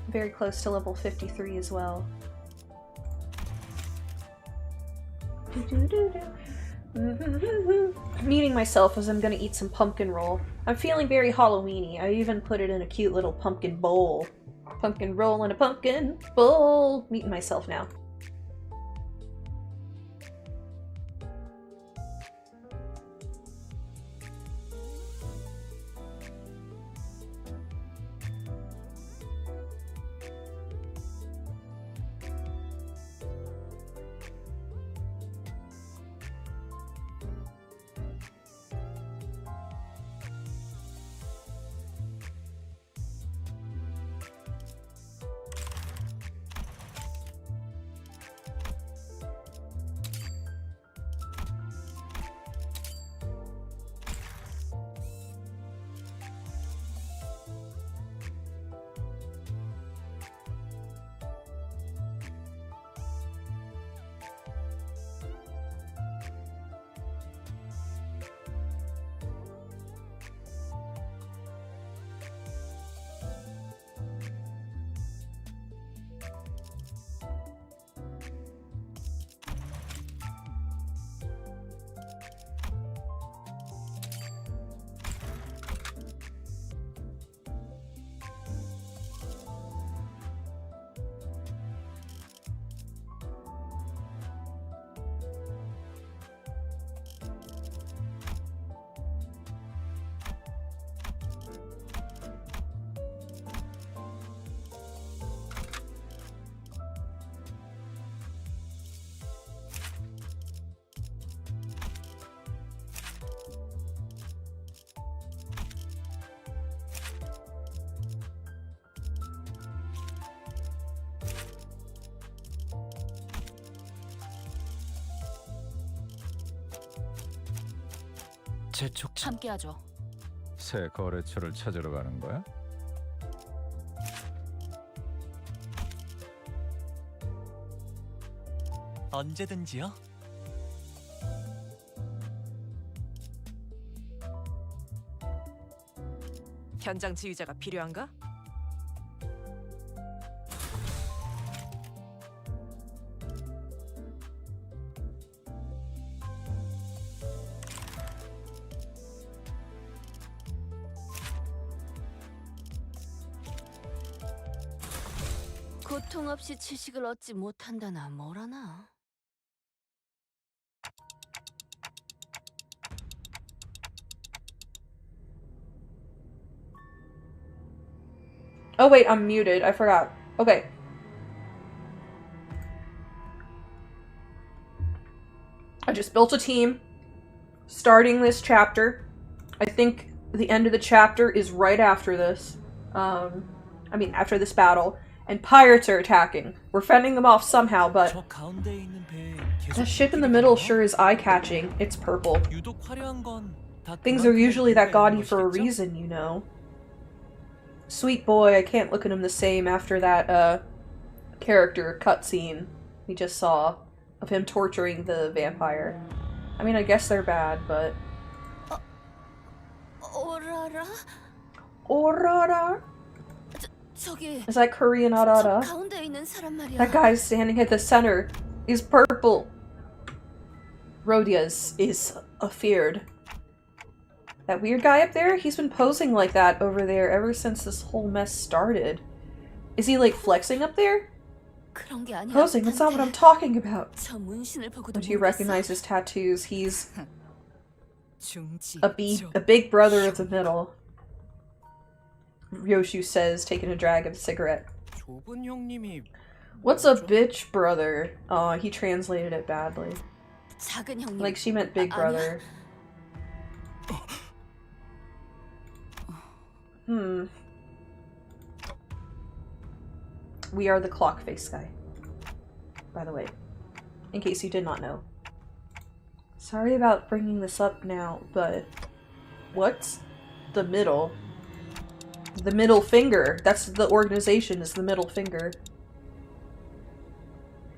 Very close to level 53 as well. Muting myself as I'm gonna eat some pumpkin roll. I'm feeling very Halloween-y. I even put it in a cute little pumpkin bowl. Pumpkin roll in a pumpkin bowl. Muting myself now. 재촉 함께하죠. 새 거래처를 찾으러 가는 거야? 언제든지요. 현장 지휘자가 필요한가? 고통 없이 지식을 얻지 못한다나 뭐라나. Oh wait, I'm muted. I forgot. Okay. I just built a team. Starting this chapter. I think the end of the chapter is right after this. After this battle. And pirates are attacking. We're fending them off somehow, but 저 가운데 있는 배에 계속 that ship in the middle sure is eye-catching. It's purple. 유독 화려한 건 다 Things are usually that 그만큼의 gaudy for a 것이겠죠? reason, you know. Sweet boy, I can't look at him the same after that, character cutscene we just saw of him torturing the vampire. I mean, I guess they're bad, but... 오라라? Orara? 저기 Is that Korean 저 arara? 가운데 있는 사람 말이야. That guy standing at the center is purple. Rodia's is afeared. That weird guy up there, he's been posing like that over there ever since this whole mess started. Is he like flexing up there? 그런 게 아니야. Posing, that's not what I'm talking about. 저 문신을 보고도 Don't you 모르겠어? recognize his tattoos? He's 중지. a big brother of the middle. Ryoshu says, taking a drag of a cigarette. 좁은 형님이 What's a bitch brother? Oh, he translated it badly. 작은 형님. Like she meant big 아니야. brother. We are the clock face guy. By the way. In case you did not know. Sorry about bringing this up now, but... What's the middle? The middle finger. That's the organization, is the middle finger.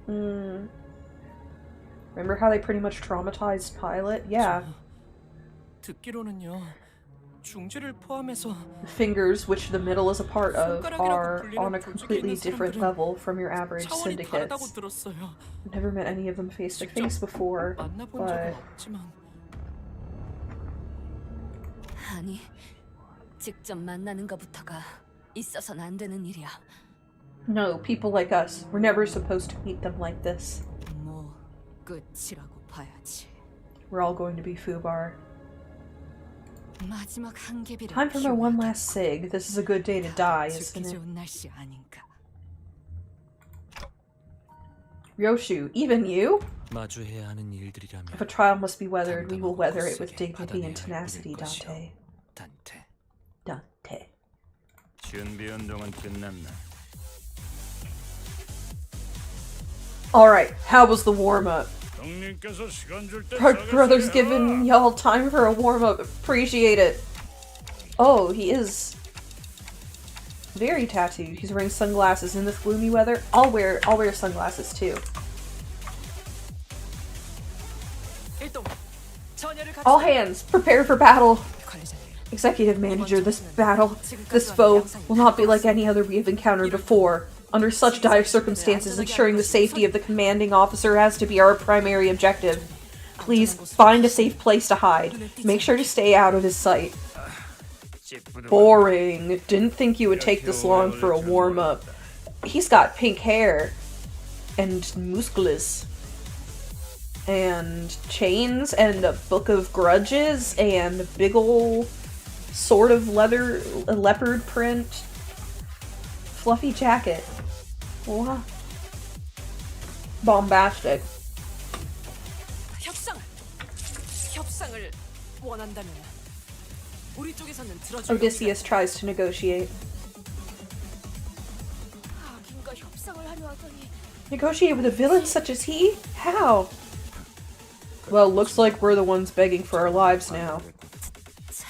Remember how they pretty much traumatized Pilot? Yeah. 듣기로는요. 중지를 포함해서 The fingers, which the middle is a part of, are on a completely different level from your average 차원이 다르다고 syndicates. 들었어요. I've never met any of them face to face before, 만나본 적은 but 없지만 아니, 직접 만나는 것부터가 있어서는 안 되는 일이야. no, people like us, we're never supposed to meet them like this. 뭐 끝이라고 봐야지. We're all going to be FUBAR. 마지막 한 개비를 Time for my one last sig. This is a good day to die, 죽기 isn't it? 좋은 날씨 아닌가. Ryoshu, even you? 마주해야 하는 일들이라면 If a trial must be weathered, we will weather it with dignity and tenacity, Dante. 단테. Dante. 준비 운동은 끝났나? Alright, how was the warm-up? 형님께서 시간 줄때 Brother's giving y'all time for a warm-up. Appreciate it. Oh, he is very tattooed. He's wearing sunglasses in this gloomy weather. I'll wear sunglasses too. 일동. 전열을 갖추. All hands, prepare for battle. 관리자님. Executive manager, this battle, this foe, will not be like any other we have encountered before. Under such dire circumstances, ensuring the safety of the commanding officer has to be our primary objective. Please, find a safe place to hide. Make sure to stay out of his sight. Boring. Didn't think you would take this long for a warm-up. He's got pink hair. And musculus. And chains, and a book of grudges, and a big ol' sort of leopard print fluffy jacket. Wow. Bombastic. 협상을 원한다면 우리 쪽에서는 들어줄 Odysseus tries to negotiate. 악인과 협상을 하려 하더니 Negotiate with a villain such as he? How? Well, looks like we're the ones begging for our lives now.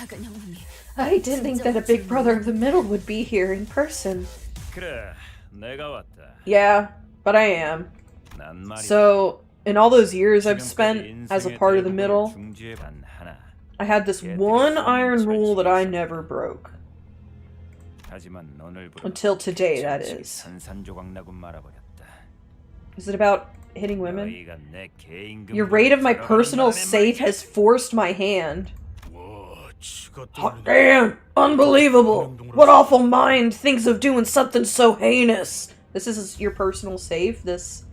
작은 형님이 I didn't think that a big brother of the middle would be here in person. 그래, 내가 왔다. Yeah, but I am. 난 말이야. So, in all those years I've 지금까지 spent as a 인생의 part of the 대부분을 middle, 중지해 단 하나. I had this one iron rule that I never broke. 하지만 오늘부로 Until today, that 정신이 is. 산산조각나고 말아버렸다. Is it about hitting women? 너희가 내 개인금 Your raid of my 들어가는 personal 바람에 safe 말이야. has forced my hand. 와, 지가 Hot damn! Unbelievable! What awful mind thinks of doing something so heinous? This is your personal safe? This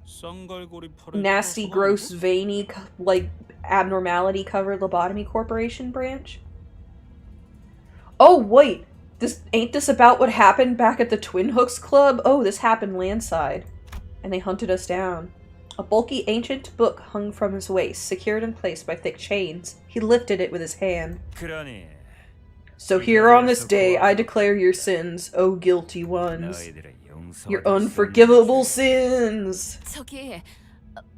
쌍갈고리 팔에 nasty, gross, veiny, like, abnormality covered lobotomy corporation branch? Oh, wait! Ain't this about what happened back at the Twin Hooks Club? Oh, this happened landside. And they hunted us down. A bulky ancient book hung from his waist, secured in place by thick chains. He lifted it with his hand. 그러니 So here on this day, I declare your sins, O guilty ones. 너희들의 용서가 Your 될 unforgivable 수 sins. 저기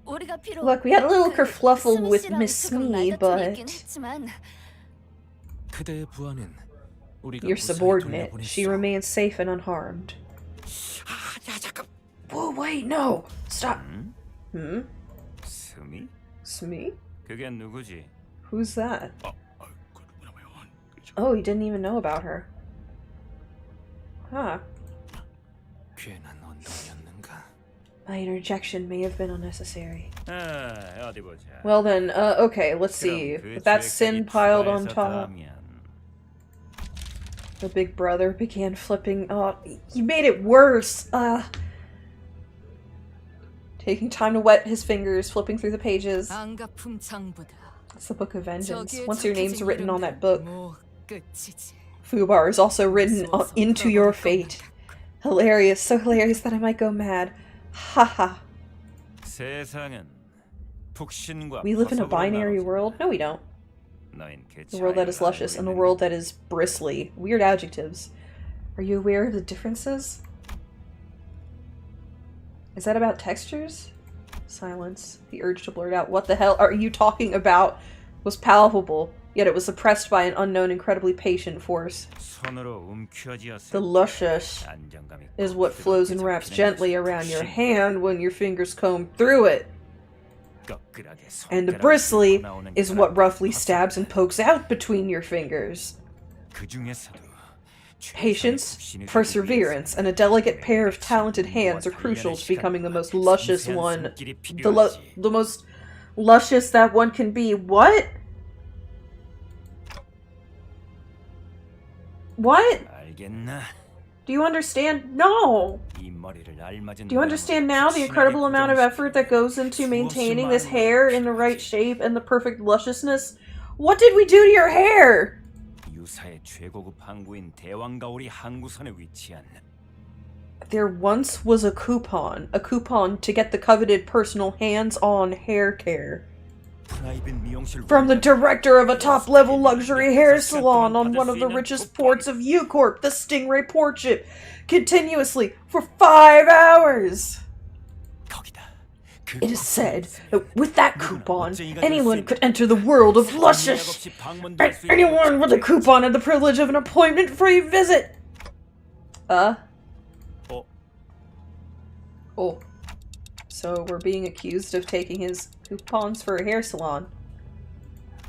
우리가 필요. Look, we had a little kerfluffle 스미 with 씨랑 Miss 조금 Smee, 말다툼이 but 있긴 했지만 그대의 부하는 우리가 your 무사히 subordinate, 돌려보냈어. she remains safe and unharmed. 야, 잠깐. Whoa, wait, no! Stop! 응? Hmm? 스미? Smee? 그게 누구지? Who's that? 그 누구냐고요? Oh, you didn't even know about her. Huh. 괜한 언덕이었는가? My interjection may have been unnecessary. 아, 어디 보자. Well then, okay, let's see. 그럼 그 With that 죄까지 sin piled on 추가해서 top, 더하면 the big brother began flipping. Oh, you made it worse! Taking time to wet his fingers, flipping through the pages. 안가품 장부다. It's the Book of Vengeance. 저기에 Once your name's 적혀진 written on 이름은 that book, 뭐 끝이지. Fubar is also written into your fate. Hilarious, so hilarious that I might go mad. Haha. 세상은 북신과 We live in a 화석으로 binary 나눠진다. world? No, we don't. 너흰 그 A world that is 차이를 luscious 알고 and a 있느냐? world that is bristly. Weird adjectives. Are you aware of the differences? Is that about textures? Silence. The urge to blurt out, "What the hell are you talking about?" was palpable, yet it was suppressed by an unknown, incredibly patient force. 손으로 움켜쥐었을 The 때 luscious 안정감이 is what 꼭 flows and 부드럽게 wraps 잡히는 gently 것이 around your 북신. hand when your fingers comb through it. 꺾으라게 And the 손가락을 bristly 들고 나오는 is 혈압이 what roughly 화석이다. stabs and pokes out between your fingers. 그 중에서도 Patience, 최상의 perseverance, and a delicate pair of talented hands are crucial to becoming the most luscious one. The most luscious that one can be. What? What? 알겠나? Do you understand? No! 이 머리를 알맞은 Do you understand now the incredible amount of effort that goes into maintaining this hair in the right shape and the perfect lusciousness? What did we do to your hair? 유사의 최고급 항구인 대왕가오리 항구선에 위치한 There once was a coupon to get the coveted personal hands-on hair care. 프라이빗 미용실 From the director of a top-level luxury hair salon on one of the richest ports of U-Corp, the Stingray port ship, continuously for 5 hours. 거기다. It is said that with that coupon, anyone could enter the world of luscious. And anyone with a coupon had the privilege of an appointment-free visit. Oh. So we're being accused of taking his coupons for a hair salon.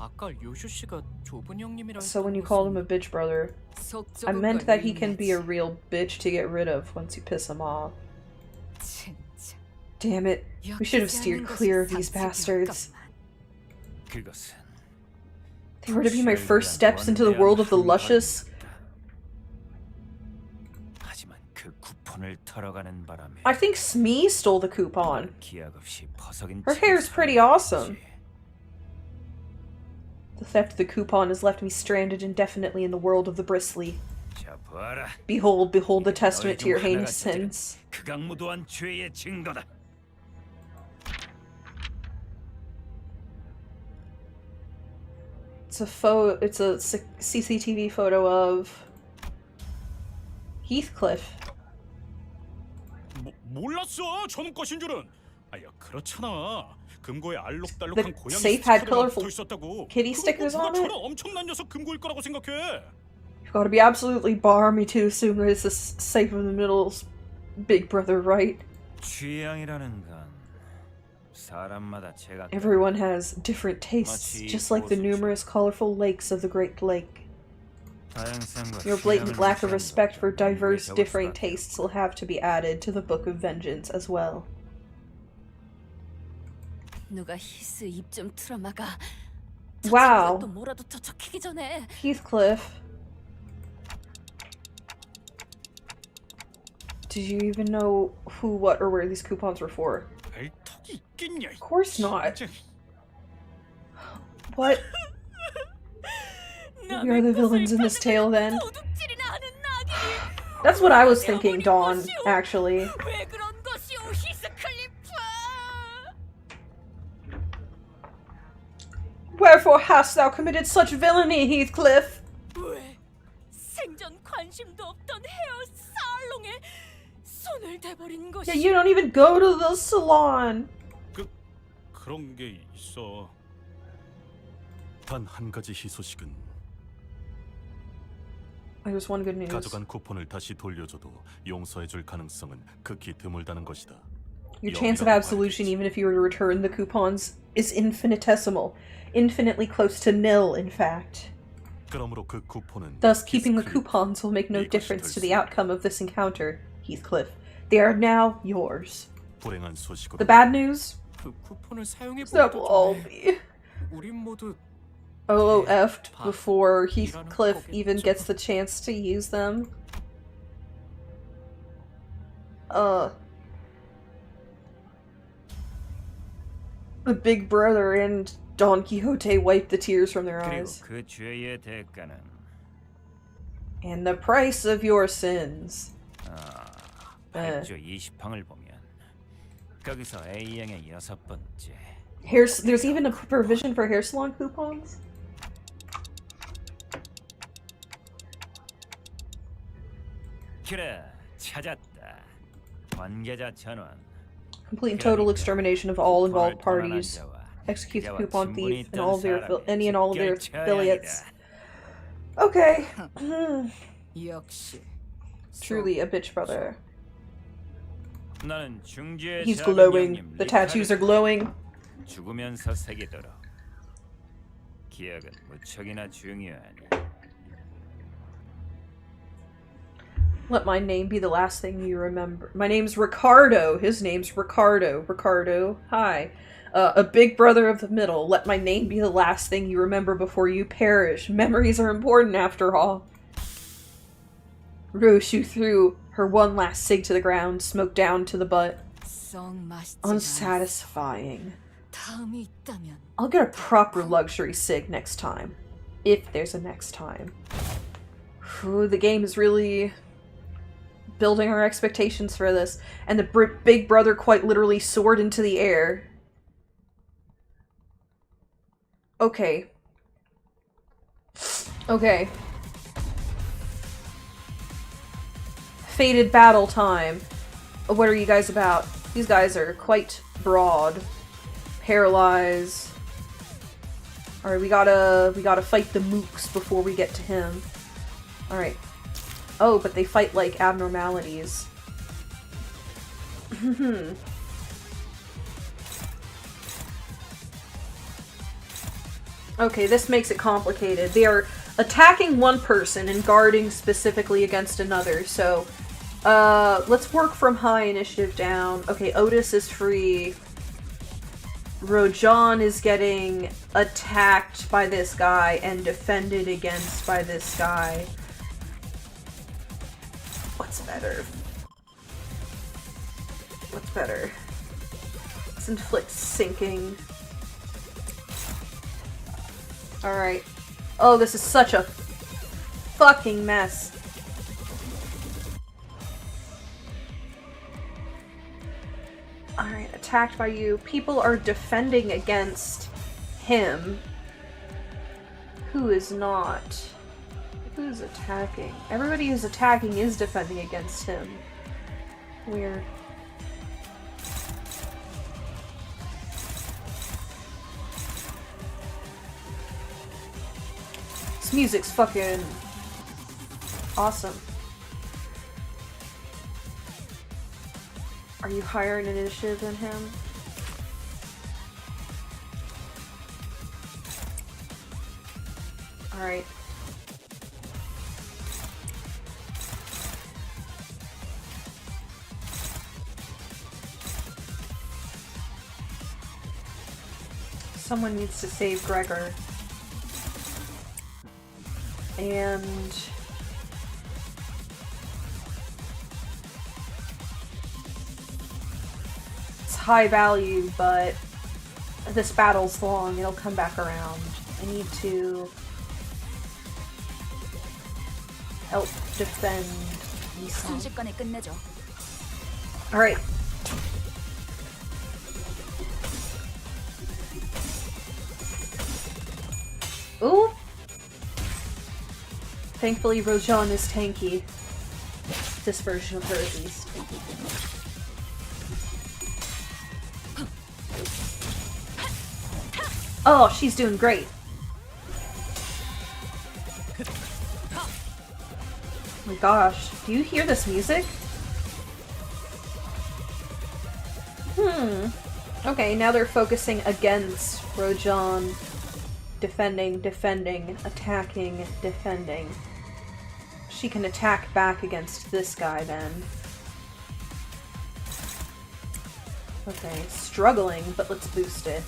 아까 요슈 씨가 좁은 형님이라 So when you called him a bitch brother, 속 I 좁은 meant 걸 that he can be a 의미하지. real bitch to get rid of once you piss him off. 진짜. Damn it. We should have steered clear of these bastards. 그것은 They were to be my first steps into the world of the luscious. 하지만 그 쿠폰을 털어가는 바람에 I think Smee stole the coupon. 기약 없이 퍼석인 Her hair's pretty awesome. The theft of the coupon has left me stranded indefinitely in the world of the bristly. 자, 봐라. Behold, behold the testament to your heinous sins. 극악무도한 죄의 증거다. It's a CCTV photo of Heathcliff. 몰랐어. 저놈 것인 줄은. 아야 그렇잖아. 금고에 알록달록한 The 고양이 safe had 스티커가 colorful 붙어 있었다고. kitty 그거 stickers on it? 그거처럼 엄청난 녀석 금고일 거라고 생각해. You've got to be absolutely barmy to assume that it's a safe in the middle's big brother, right? 취향이라는 건 사람마다 제가 Everyone has different tastes, just like the numerous colorful lakes of the Great Lake. Your blatant lack of respect for diverse, differing tastes will have to be added to the Book of Vengeance as well. 누가 히스 입 좀 틀어막아. Wow. 또 뭐라도 더 적히기 전에. Heathcliff. Did you even know who, what, or where these coupons were for? 알 턱이 있겠냐? Of course not. 진짜. What? We are the villains in this tale, then? 도둑질이나 하는 나귀. That's what I was thinking, Dawn, actually. 왜 그런 것이오, 히스클리프? Wherefore hast thou committed such villainy, Heathcliff? 왜 생전 관심도 없던 헤어 살롱에 손을 대버린 것이? Yeah, you don't even go to the salon. 그런 게 있어. 단 한 가지 희소식은 There's one good news. 가져간 쿠폰을 다시 돌려줘도 용서해줄 가능성은 극히 드물다는 것이다. Your chance of absolution, even if you were to return the coupons, is infinitesimal. Infinitely close to nil, in fact. 그러므로 그 쿠폰은 Thus, keeping the coupons will make no difference to the outcome of this encounter, Heathcliff. They are now yours. 불행한 소식으로 The bad news? 그 쿠폰을 사용해 That will all be 우린 모두 OOF'd before Heathcliff even gets the chance to use them. The big brother and Don Quixote wipe the tears from their 그리고 eyes. 그 죄의 대가는 And the price of your sins. 8조 20항을 보면 거기서 A양의 6번째. There's even a provision for hair salon coupons? 그래, 찾았다. 관계자 전원. Complete and total extermination of all involved parties. Execute the coupon thief and all of their any and all of their affiliates. Okay. 역시 Truly a bitch brother. 나는 중지의 He's 작은 glowing. 형님 The tattoos are glowing. 죽으면서 새기도록. 기억은 무척이나 중요하니. Let my name be the last thing you remember. My name's Ricardo. His name's Ricardo. Ricardo, hi. A big brother of the middle. Let my name be the last thing you remember before you perish. Memories are important after all. Roshu threw her one last cig to the ground, smoke down to the butt. Unsatisfying. 다음이 있다면 I'll get a proper luxury cig next time. If there's a next time. Ooh, the game is really building our expectations for this. And the big brother quite literally soared into the air. Okay. Okay. Fated battle time. What are you guys about? These guys are quite broad. Paralyze. Alright, we gotta fight the mooks before we get to him. Alright. Oh, but they fight like abnormalities. Okay, this makes it complicated. They are attacking one person and guarding specifically against another, so let's work from high initiative down. Okay, Otis is free. Rojan is getting attacked by this guy and defended against by this guy. What's better? What's better? Let's inflict sinking. Alright. Oh, this is such a fucking mess. Alright, attacked by you. People are defending against him. Who is not? Who's attacking? Everybody who's attacking is defending against him. Weird. This music's fucking awesome. Are you higher in initiative than him? Alright. Someone needs to save Gregor. And it's high value, but this battle's long. It'll come back around. I need to help defend Nissan. 순식간에 끝내죠. Alright. Ooh! Thankfully, Rojan is tanky. This version of her, at least. Oh, she's doing great. Oh my gosh, do you hear this music? Okay, now they're focusing against Rojan. Defending, defending, attacking, defending. She can attack back against this guy then. Okay, struggling, but let's boost it.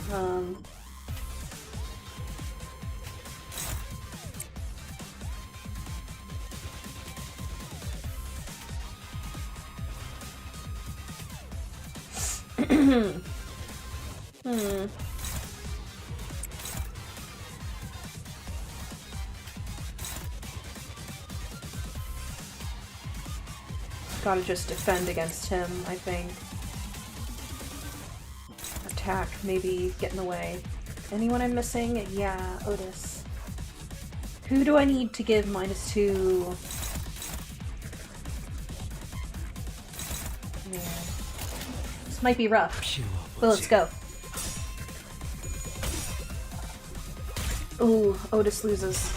Gotta just defend against him, I think. Attack, maybe get in the way. Anyone I'm missing? Yeah, Otis. Who do I need to give -2? Yeah. This might be rough, but let's go. Ooh, Otis loses.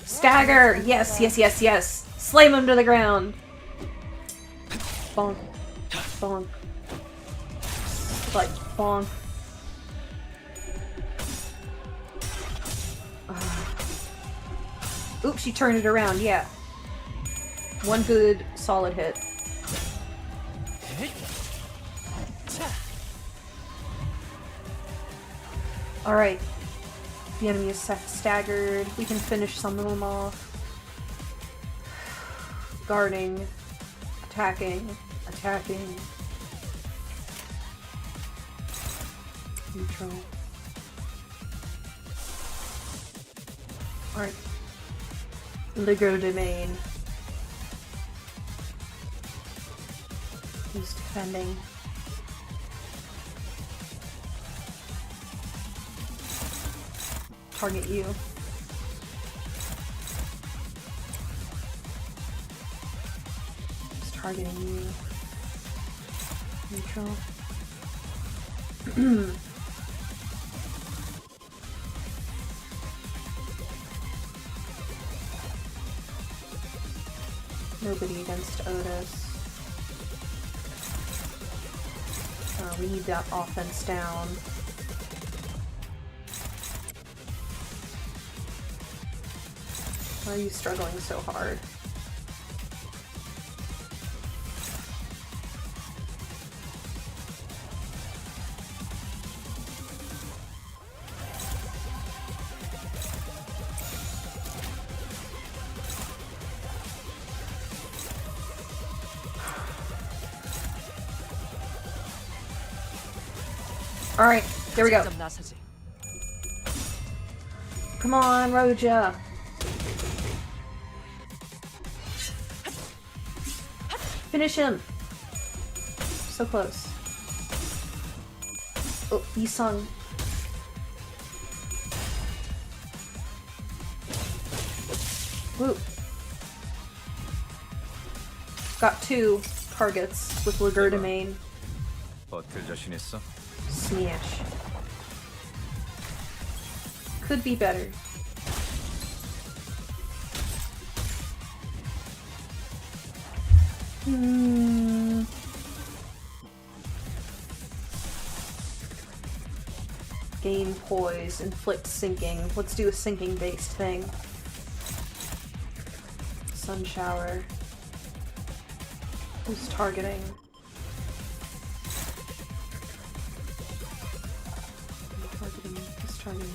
Stagger! Yes, yes, yes, yes! Slam him to the ground! Bonk. Bonk. Like, bonk. Oops, she turned it around, yeah. One good, solid hit. Alright. The enemy is staggered. We can finish some of them off. Guarding. Attacking. Attacking. Neutral. Alright. Ligo domain. Who's defending? Target you. Just targeting you. Neutral. Nobody against Otis. We need that offense down. Why are you struggling so hard? Alright, there we go. Come on, Roja. Finish him. So close. Oh, Yisung. Woo. Got 2 targets with Liger domain. 버틸 자신 있어? Smash. could be better. Gain poise, inflict sinking. Let's do a sinking based thing. Sun shower. Who's targeting? Who's targeting?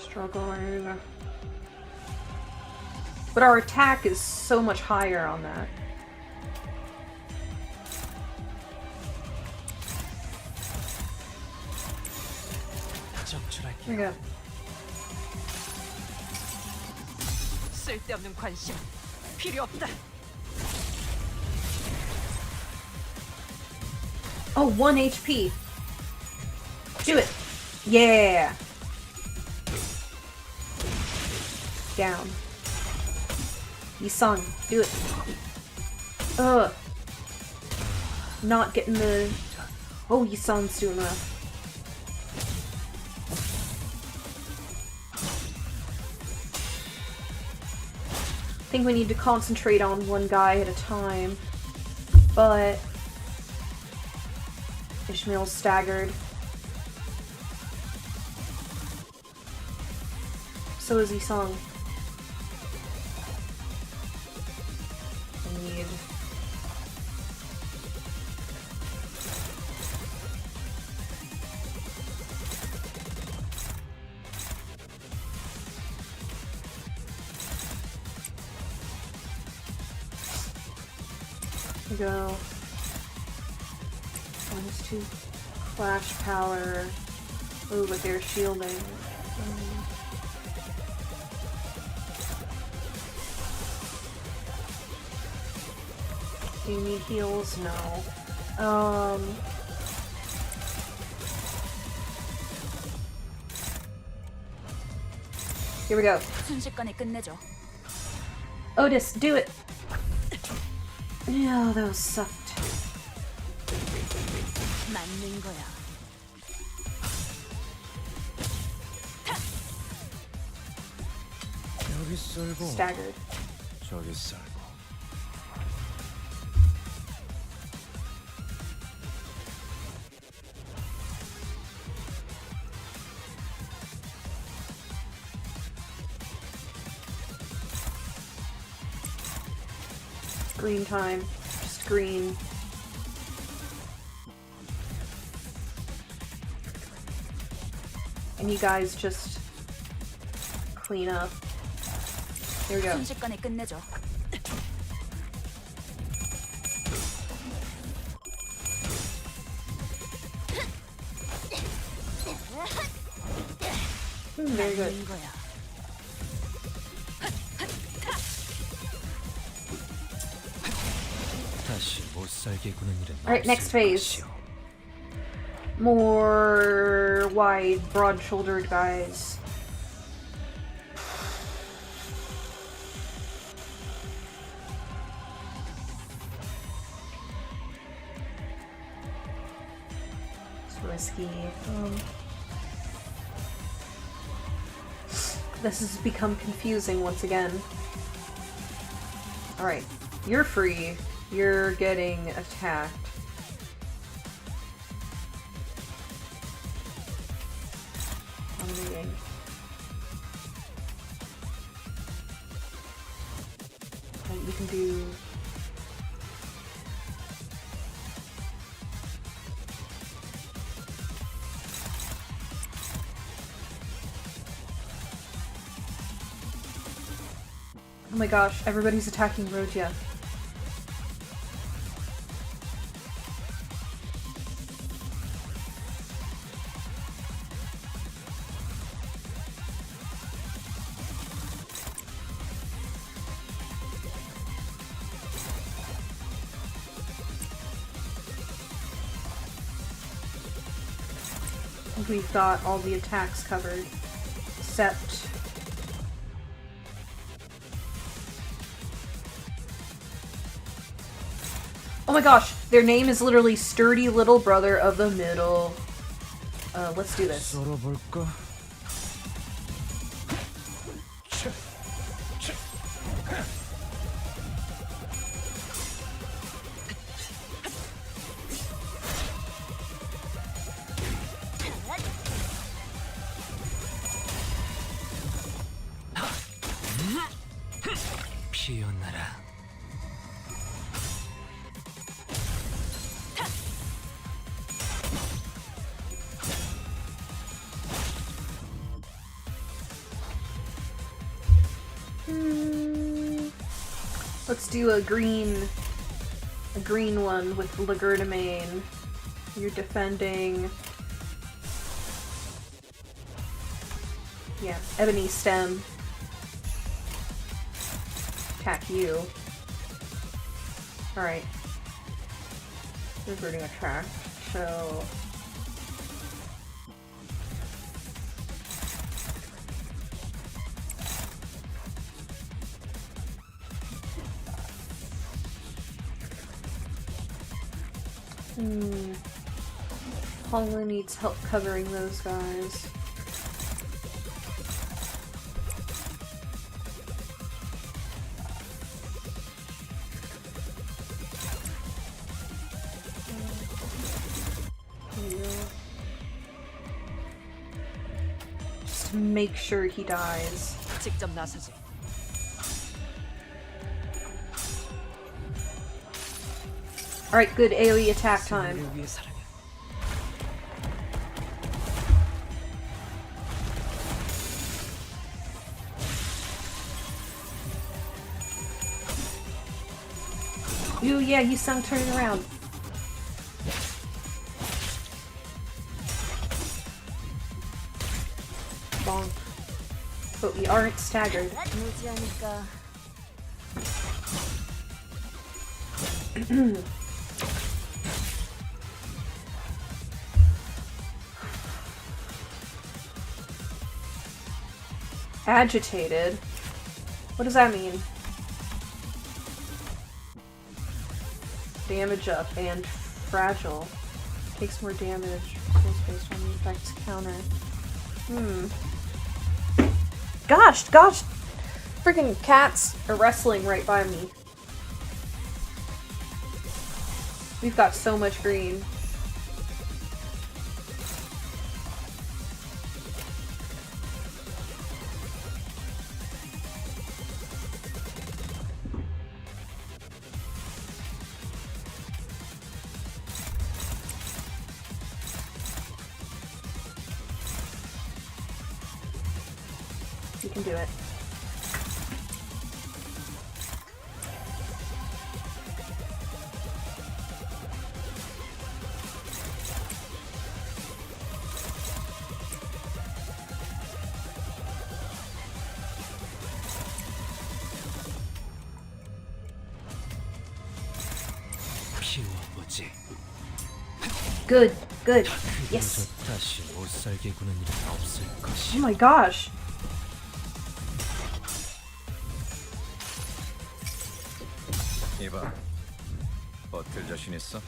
Struggling. But our attack is so much higher on that. Here we go. 쓸데없는 관심 필요 없다. Oh, 1 HP. Do it. Yeah. Down. Yi-sung, do it. Ugh. Not getting the... Oh, Yi-sung's doing that. I think we need to concentrate on one guy at a time. But... Ishmael's staggered. So is Yi-sung. Need... Go. -2 flash power. Oh, but they're shielding. Do you need heals? No. Here we go. 순식간에 끝내죠. Otis, do it! Yeah, that was sucked. 맞는 거야. 여기 썰고 Staggered. 저기 썰고. Green time. Just green. And you guys just clean up. Here we go. 순식간에 끝내죠. Very good. 맞는 거야. 다시 못 살게 구는 일은 Alright, next 없을 phase. 것이오. More wide, broad-shouldered guys. It's risky. This has become confusing once again. Alright, you're free. You're getting attacked. Dominating. And you can do... Oh my gosh, everybody's attacking Rogia. We've got all the attacks covered. Except... oh my gosh! Their name is literally Sturdy Little Brother of the Middle. Let's do this. 썰어볼까? 피어나라. Let's do a green one with Legerdemain. You're defending... yeah, Ebony Stem. Attack you. Alright. Reverting attract, so... Honglu needs help covering those guys. Just to make sure he dies. 직접 나서지. Alright, good AoE attack time. Ooh, yeah, you sung turning around. Bonk. But we aren't staggered. 무지하니까 Agitated? What does that mean? Damage up and fragile. Takes more damage. Rolls based on the effect's counter. Gosh! Freaking cats are wrestling right by me. We've got so much green. You can do it. 피워보지. Good. Yes. 다시 못 살게 구는 일은 없을 Oh 것이. my gosh. 이봐, 버틸 자신 있어?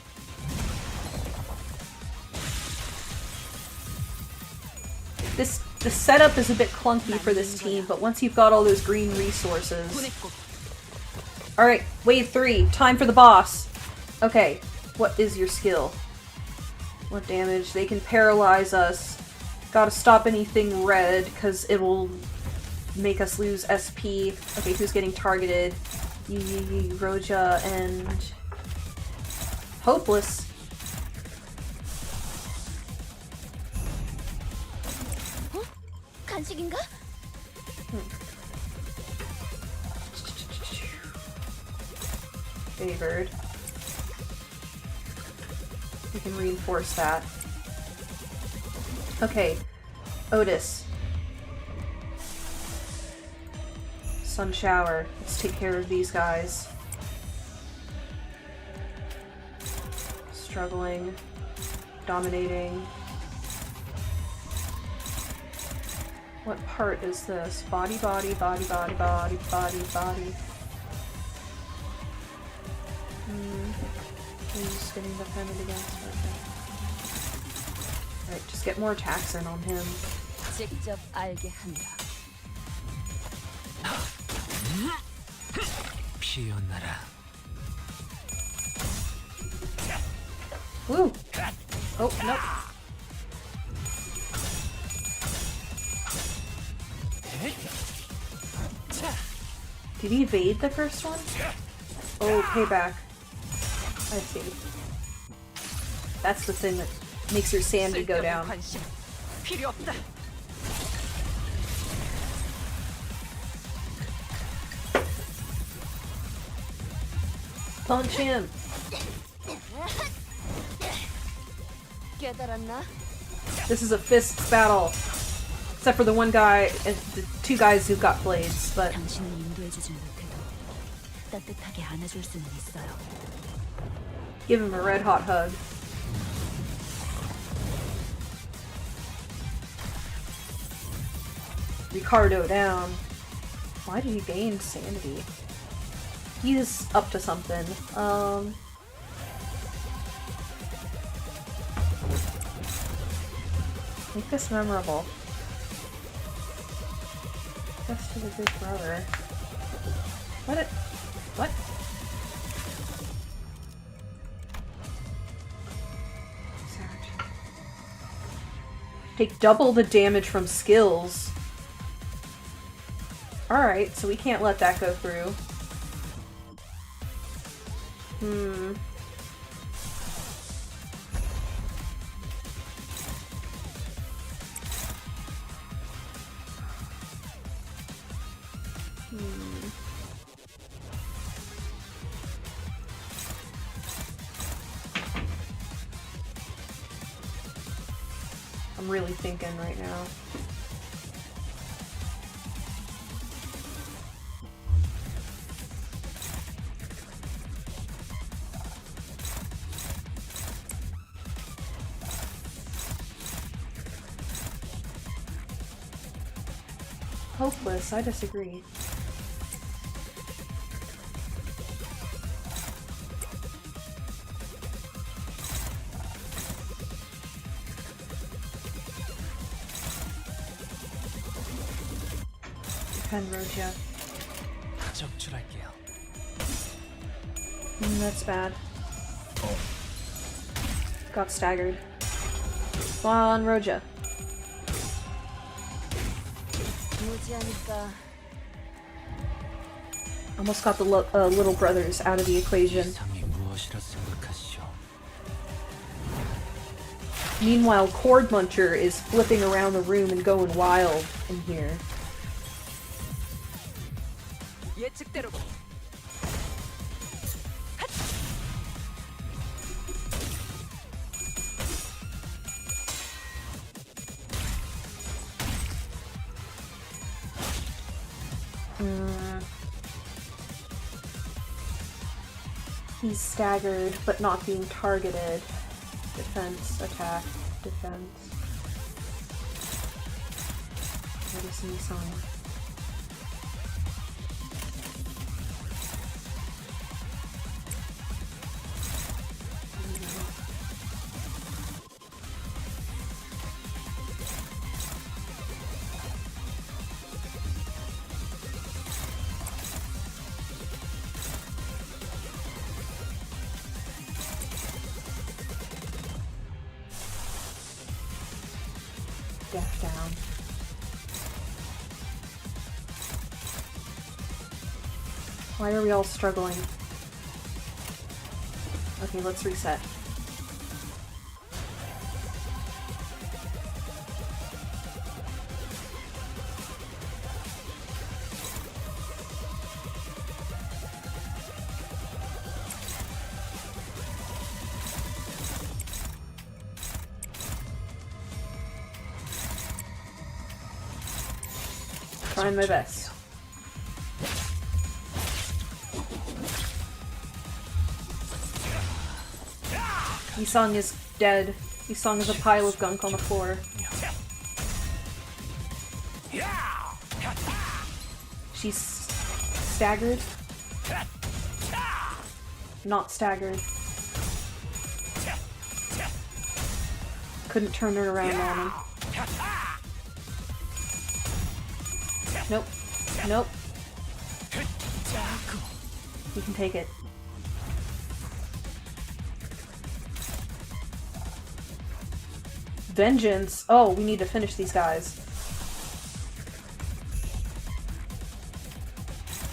The setup is a bit clunky for this team, but once you've got all those green resources... Alright, wave 3. Time for the boss. Okay, what is your skill? What damage? They can paralyze us. Gotta stop anything red, because it will make us lose SP. Okay, who's getting targeted? Roja and... Hopeless. 간식인가? Favored. We can reinforce that. Okay, Otis. Sun Shower. Let's take care of these guys. Struggling. Dominating. What part is this? Body, body, body, body, body, body, body. He's getting defended against. Okay. Alright, just get more attacks in on him. 직접 알게 한다. 피어나라. Woo! Oh, nope. Did he evade the first one? Oh, payback. I see. That's the thing that makes your sanity go down. Punch him! 깨달았나? This is a fists battle. Except for the one guy and the two guys who got blades, but 당신을 인도해주진 못해도 따뜻하게 안아줄 수는 있어요. give him a red hot hug. Ricardo down. Why did he gain sanity? He's up to something. Make this memorable. Best to the big brother. What? Take double the damage from skills. Alright, so we can't let that go through. I'm really thinking right now. Hopeless, I disagree. Penroja. 적출할게요. That's bad. Got staggered. Come on, Roja. 무지하니까 Almost got the little brothers out of the equation. 이상이 무엇이라 생각하시오? Meanwhile, Cord Muncher is flipping around the room and going wild in here. 예측대로. He's staggered, but not being targeted. Defense, attack, defense. Medicine sign. Death down. Why are we all struggling? Okay, let's reset. Trying my best. Yisung is dead. Yisung is a pile of gunk on the floor. She's staggered. Not staggered. Couldn't turn her around on him. Nope. Nope. You can take it. Vengeance. Oh, we need to finish these guys.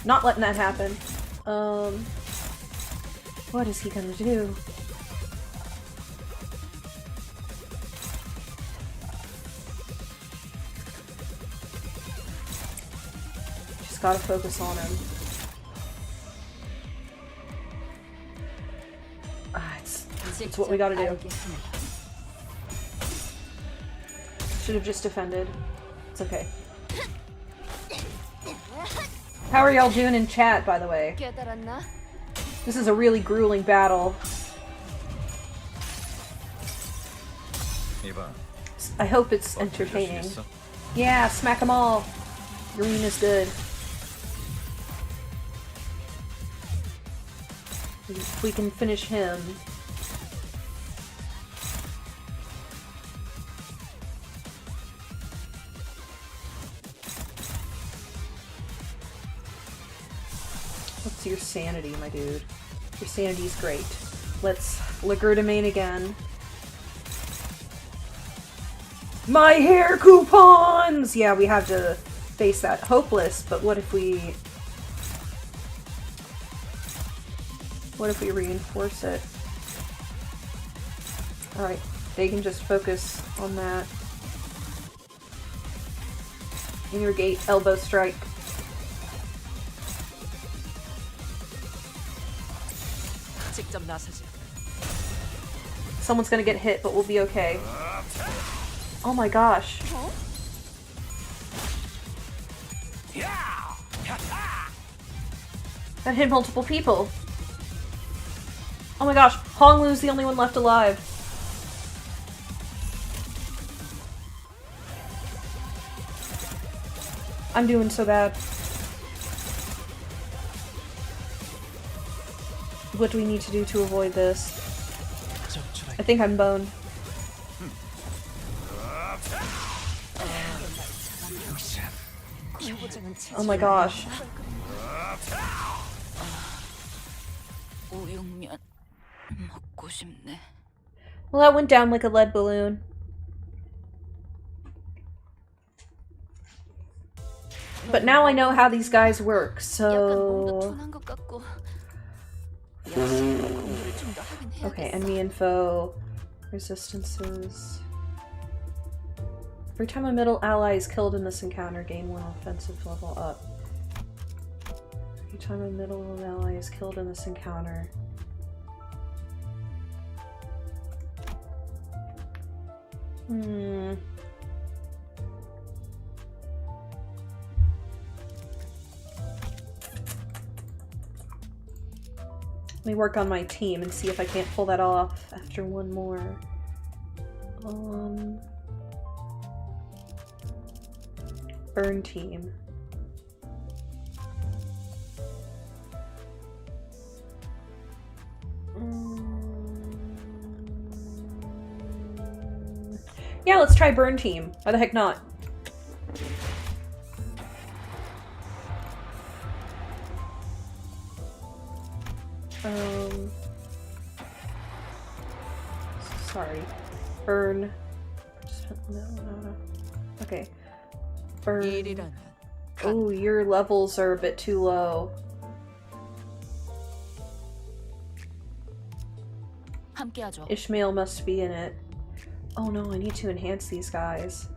Not letting that happen. What is he gonna do? Just gotta focus on him. It's what we gotta do. Should have just defended. It's okay. How are y'all doing in chat, by the way? This is a really grueling battle. I hope it's entertaining. Yeah, smack them all. Green is good. If we can finish him. What's your sanity, my dude? Your sanity's great. Let's Ligurdomane again. My hair coupons! Yeah, we have to face that. Hopeless, but what if we... What if we reinforce it? Alright, they can just focus on that. Inner gate, elbow strike. Someone's gonna get hit, but we'll be okay. Oh my gosh. That hit multiple people. Oh my gosh, Honglu's the only one left alive. I'm doing so bad. What do we need to do to avoid this? I think I'm boned. Oh my gosh. Well, that went down like a lead balloon. But now I know how these guys work, so... Okay, enemy info, resistances. Every time a middle ally is killed in this encounter, gain 1 offensive level up. Every time a middle ally is killed in this encounter. Let me work on my team and see if I can't pull that off after one more. Burn team. Yeah, let's try burn team. Why the heck not? Sorry. Burn. No. Okay. Burn. Oh, your levels are a bit too low. Ishmael must be in it. Oh no, I need to enhance these guys.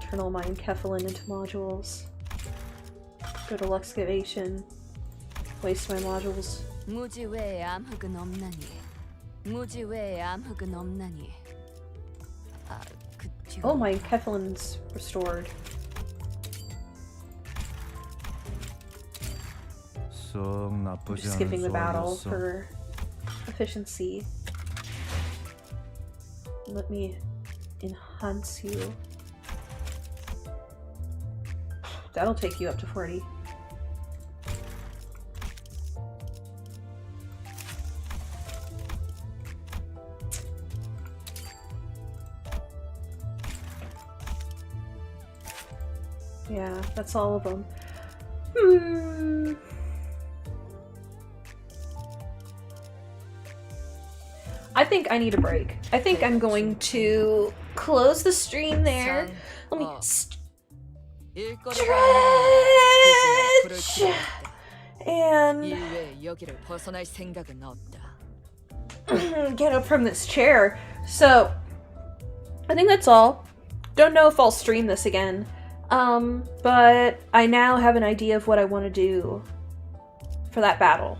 Turn all my Enkephalin into modules. Go to Luxcavation. Waste my modules. Oh, my Enkephalin's restored. I'm just skipping the battle for efficiency. Let me enhance you. that'll take you up to 40. Yeah, that's all of them. I think I need a break. I think I'm going to close the stream there. Let me 일거리가 stretch and 이외에 여기를 벗어날 생각은 없다. get up from this chair. So, I think that's all. Don't know if I'll stream this again. But I now have an idea of what I want to do for that battle.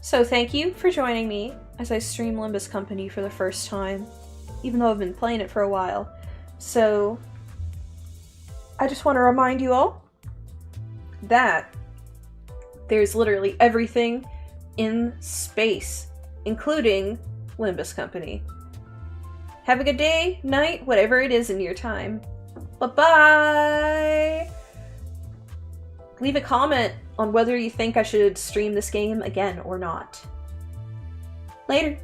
So thank you for joining me as I stream Limbus Company for the first time, even though I've been playing it for a while. So I just want to remind you all that there's literally everything in space, including Limbus Company. Have a good day, night, whatever it is in your time. Bye-bye! Leave a comment on whether you think I should stream this game again or not. Later!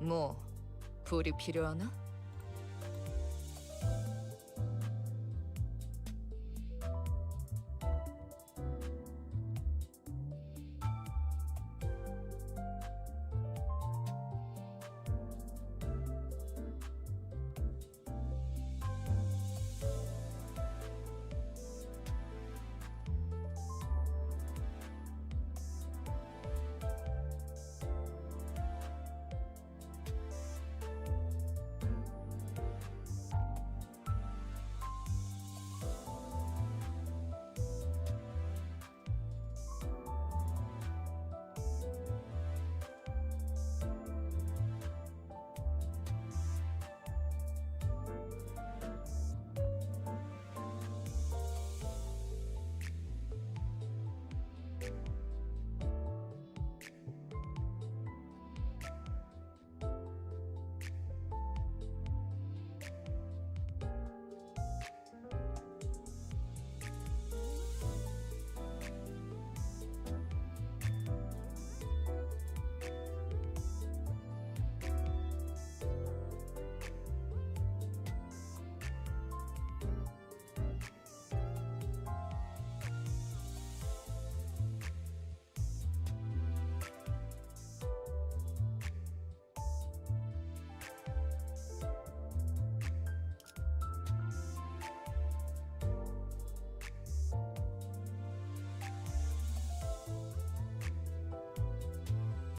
뭐, 불이 필요하나?